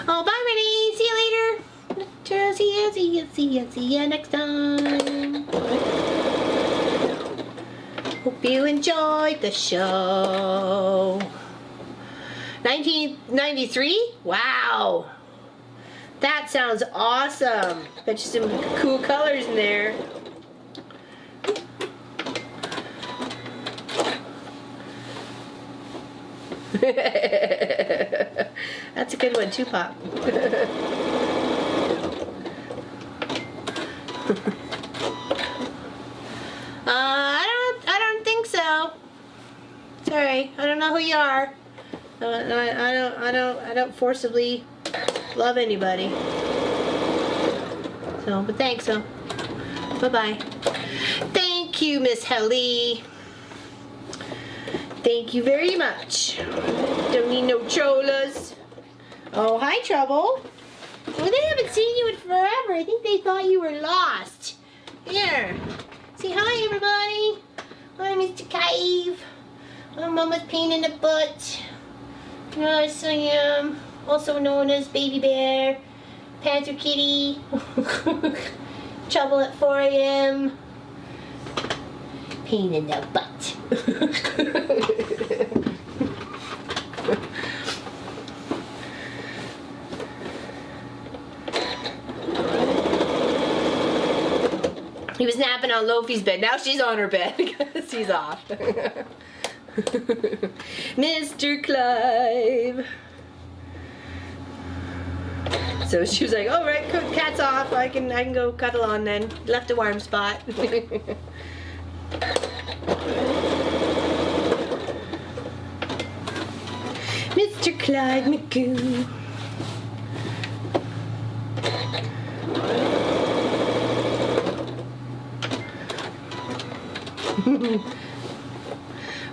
Speaker 1: Oh, bye, Renee. See you later. See you next time. Hope you enjoyed the show. 1993? Wow. That sounds awesome. Bet you some cool colors in there. That's a good one too, Pop. I don't think so. Sorry, I don't know who you are. I don't forcibly love anybody. So, but thanks, so. Bye-bye. Thank you, Miss Helly. Thank you very much. Don't need no cholas. Oh, hi, Trouble. Well, they haven't seen you in forever. I think they thought you were lost. Here. Say hi, everybody. Hi, Mr. Cave. I'm Mama's pain in the butt. Yes, I am. Also known as Baby Bear, Panther Kitty, Trouble at 4 a.m. Pain in the butt. He was napping on Lofi's bed. Now she's on her bed because he's off. Mr. Clive. So she was like, "Oh right, cat's off. I can go cuddle on then." Left a warm spot. Mr. Clyde McGoo.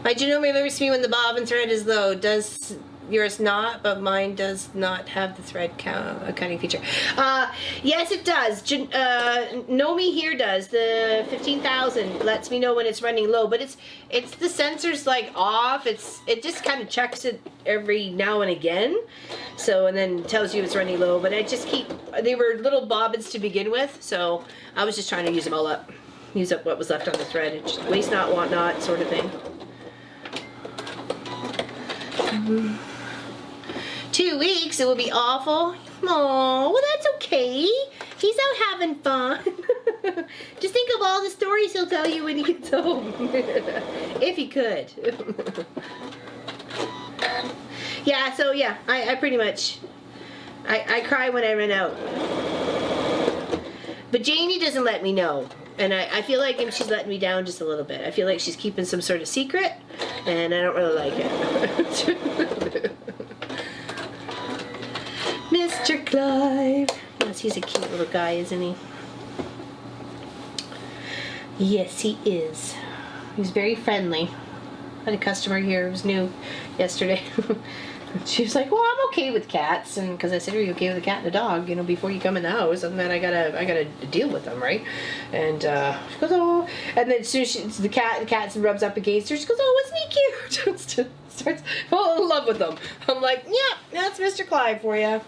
Speaker 1: Right, you normally alerts me when the bobbin thread is low. Does yours not? But mine does not have the thread cutting feature. Yes, it does. Nomi here does. The 15,000 lets me know when it's running low, but it's the sensor's like off. It just kind of checks it every now and again. So and then tells you it's running low. But I just keep. They were little bobbins to begin with, so I was just trying to use them all up. use up what was left on the thread. It's just waste not, want not sort of thing. 2 weeks, it will be awful. Oh, well that's okay. He's out having fun. Just think of all the stories he'll tell you when he gets home. If he could. Yeah, so yeah, I pretty much, I cry when I run out. But Janie doesn't let me know. And I feel like she's letting me down just a little bit. I feel like she's keeping some sort of secret, and I don't really like it. Mr. Clive. Yes, he's a cute little guy, isn't he? Yes, he is. He's very friendly. I had a customer here who was new yesterday. She was like, "Well, I'm okay with cats," and because I said, "Are you okay with a cat and a dog? You know, before you come in the house, and then I gotta deal with them, right?" And she goes, "Oh," and then as soon as the cat rubs up against her, she goes, "Oh, isn't he cute?" Starts falling in love with them. I'm like, "Yeah, that's Mr. Clive for you.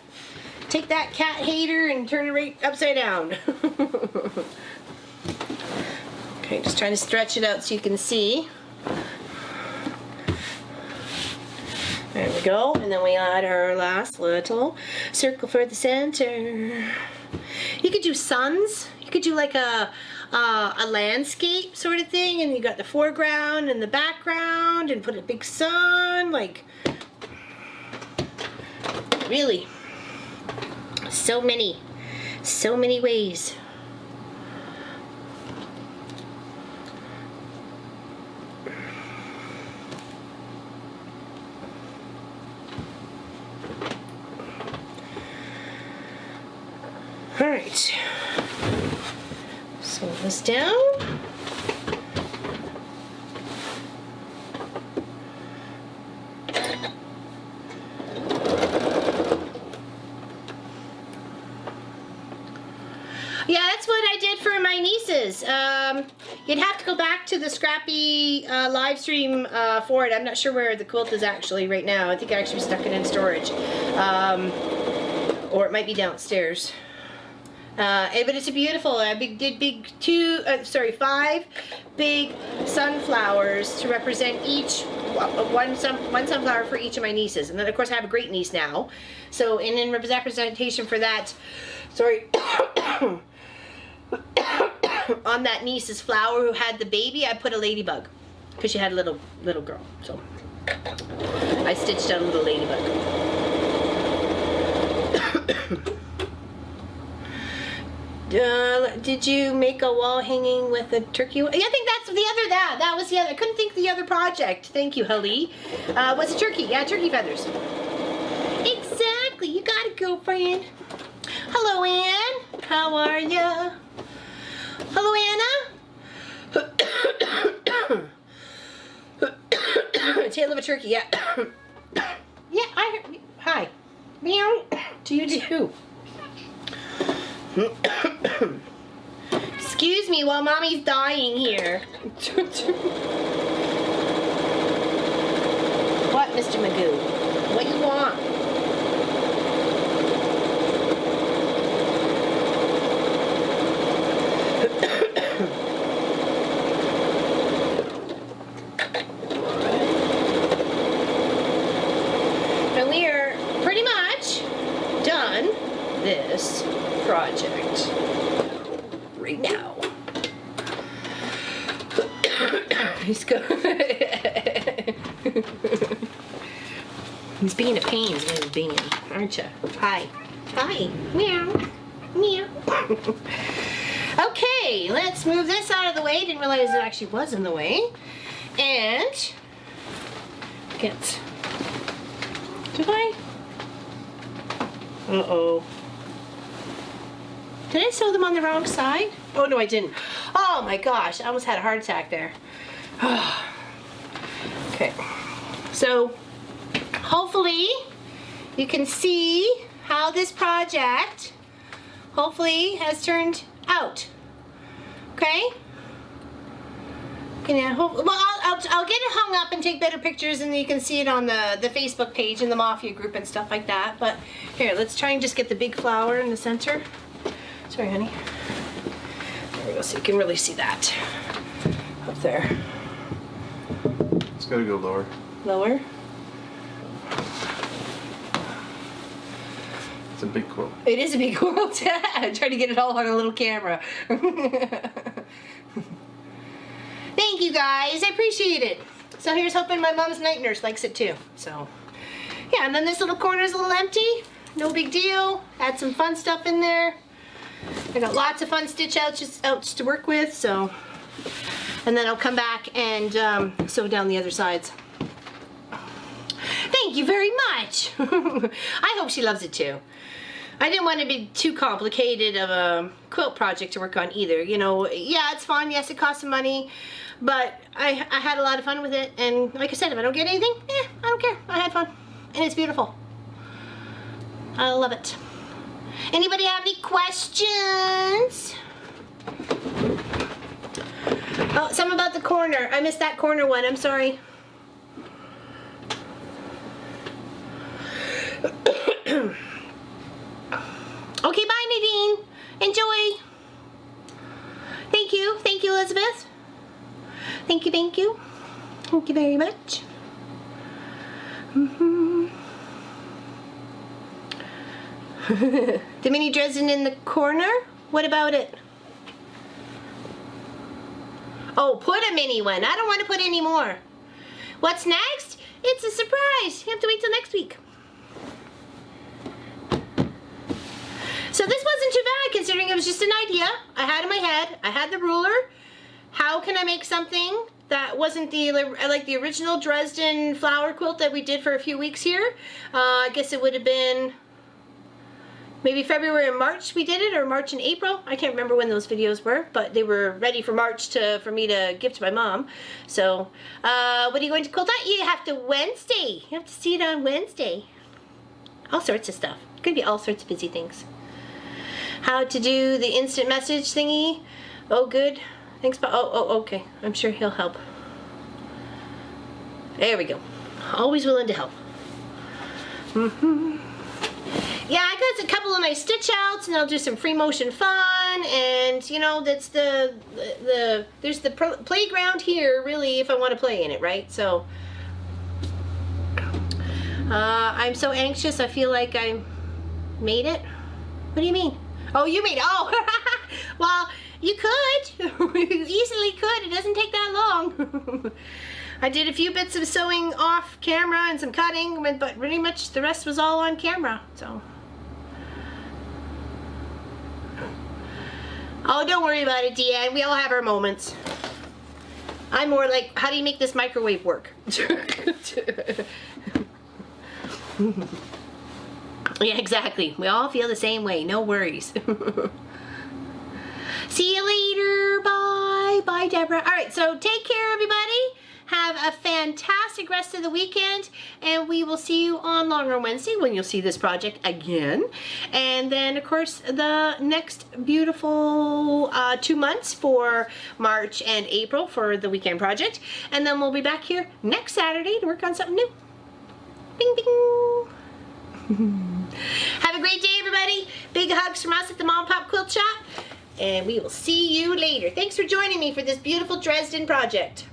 Speaker 1: Take that cat hater and turn it right upside down." Okay, just trying to stretch it out so you can see. There we go, and then we add our last little circle for the center. You could do suns. You could do like a landscape sort of thing, and you got the foreground and the background, and put a big sun. Like, really, so many ways. Alright, sew this down. Yeah, that's what I did for my nieces. You'd have to go back to the Scrappy live stream for it. I'm not sure where the quilt is actually right now. I think I actually stuck it in storage. Or it might be downstairs. But it's a beautiful, did 5 big sunflowers to represent each, one sunflower for each of my nieces. And then of course I have a great niece now. So in representation for that, on that niece's flower who had the baby, I put a ladybug. Because she had a little girl. So I stitched out a little ladybug. Did you make a wall hanging with a turkey? Yeah, I think that's the other, that was the other. I couldn't think of the other project. Thank you, Hallie. Was a turkey. Yeah, turkey feathers. Exactly. You got it, girlfriend. Hello, Anne. How are ya? Hello, Anna. Tail of a turkey. Yeah. Yeah, I heard. Hi. Meow. Do you do? Excuse me while mommy's dying here. What, Mr. Magoo? What you want? And we are pretty much done this project right now. He's He's being a pain, is what he's being, aren't you? Hi. Hi. Meow. Meow. Okay, let's move this out of the way. Didn't realize it actually was in the way. And get. Did I? Uh-oh. Did I sew them on the wrong side? Oh, no, I didn't. Oh, my gosh. I almost had a heart attack there. Okay. So, hopefully, you can see how this project, hopefully, has turned out. Okay? I'll get it hung up and take better pictures, and you can see it on the Facebook page and the Mafia group and stuff like that. But, here, let's try and just get the big flower in the center. Sorry, honey. There we go so you can really see that up there.
Speaker 3: It's gotta go lower.
Speaker 1: Lower.
Speaker 3: It's a big quilt.
Speaker 1: It is a big quilt. I'm trying to get it all on a little camera. Thank you guys, I appreciate it. So here's hoping my mom's night nurse likes it too. So yeah, and then this little corner is a little empty. No big deal. Add some fun stuff in there. I got lots of fun stitch outs to work with. So, and then I'll come back and sew down the other sides. Thank you very much. I hope she loves it too. I didn't want to be too complicated of a quilt project to work on either. You know, yeah, it's fun. Yes, it costs some money. But I had a lot of fun with it. And like I said, if I don't get anything, I don't care. I had fun. And it's beautiful. I love it. Anybody have any questions? Oh, some about the corner. I missed that corner one. I'm sorry. Okay, bye Nadine. Enjoy. Thank you. Thank you, Elizabeth. Thank you, thank you. Thank you very much. The mini Dresden in the corner? What about it? Oh, put a mini one. I don't want to put any more. What's next? It's a surprise. You have to wait till next week. So this wasn't too bad considering it was just an idea I had in my head. I had the ruler. How can I make something that wasn't like the original Dresden flower quilt that we did for a few weeks here? I guess it would have been maybe February or March we did it, or March and April. I can't remember when those videos were, but they were ready for March for me to give to my mom. So, what are you going to quilt on? You have to Wednesday. You have to see it on Wednesday. All sorts of stuff. It's going to be all sorts of busy things. How to do the instant message thingy. Oh, good. Thanks, but oh, okay. I'm sure he'll help. There we go. Always willing to help. Yeah, I got a couple of my stitch outs, and I'll do some free motion fun, and you know, that's there's the playground here, really, if I want to play in it, right? So, I'm so anxious. I feel like I made it. What do you mean? Oh, you made it. Oh, well, you could. You easily could. It doesn't take that long. I did a few bits of sewing off camera and some cutting, but pretty much the rest was all on camera, so. Oh, don't worry about it, Deanne. We all have our moments. I'm more like, how do you make this microwave work? Yeah, exactly. We all feel the same way. No worries. See you later. Bye. Bye, Deborah. All right, so take care, everybody. Have a fantastic rest of the weekend, and we will see you on Long Run Wednesday when you'll see this project again. And then, of course, the next beautiful 2 months for March and April for the weekend project. And then we'll be back here next Saturday to work on something new. Bing, bing. Have a great day, everybody. Big hugs from us at the Mom Pop Quilt Shop. And we will see you later. Thanks for joining me for this beautiful Dresden project.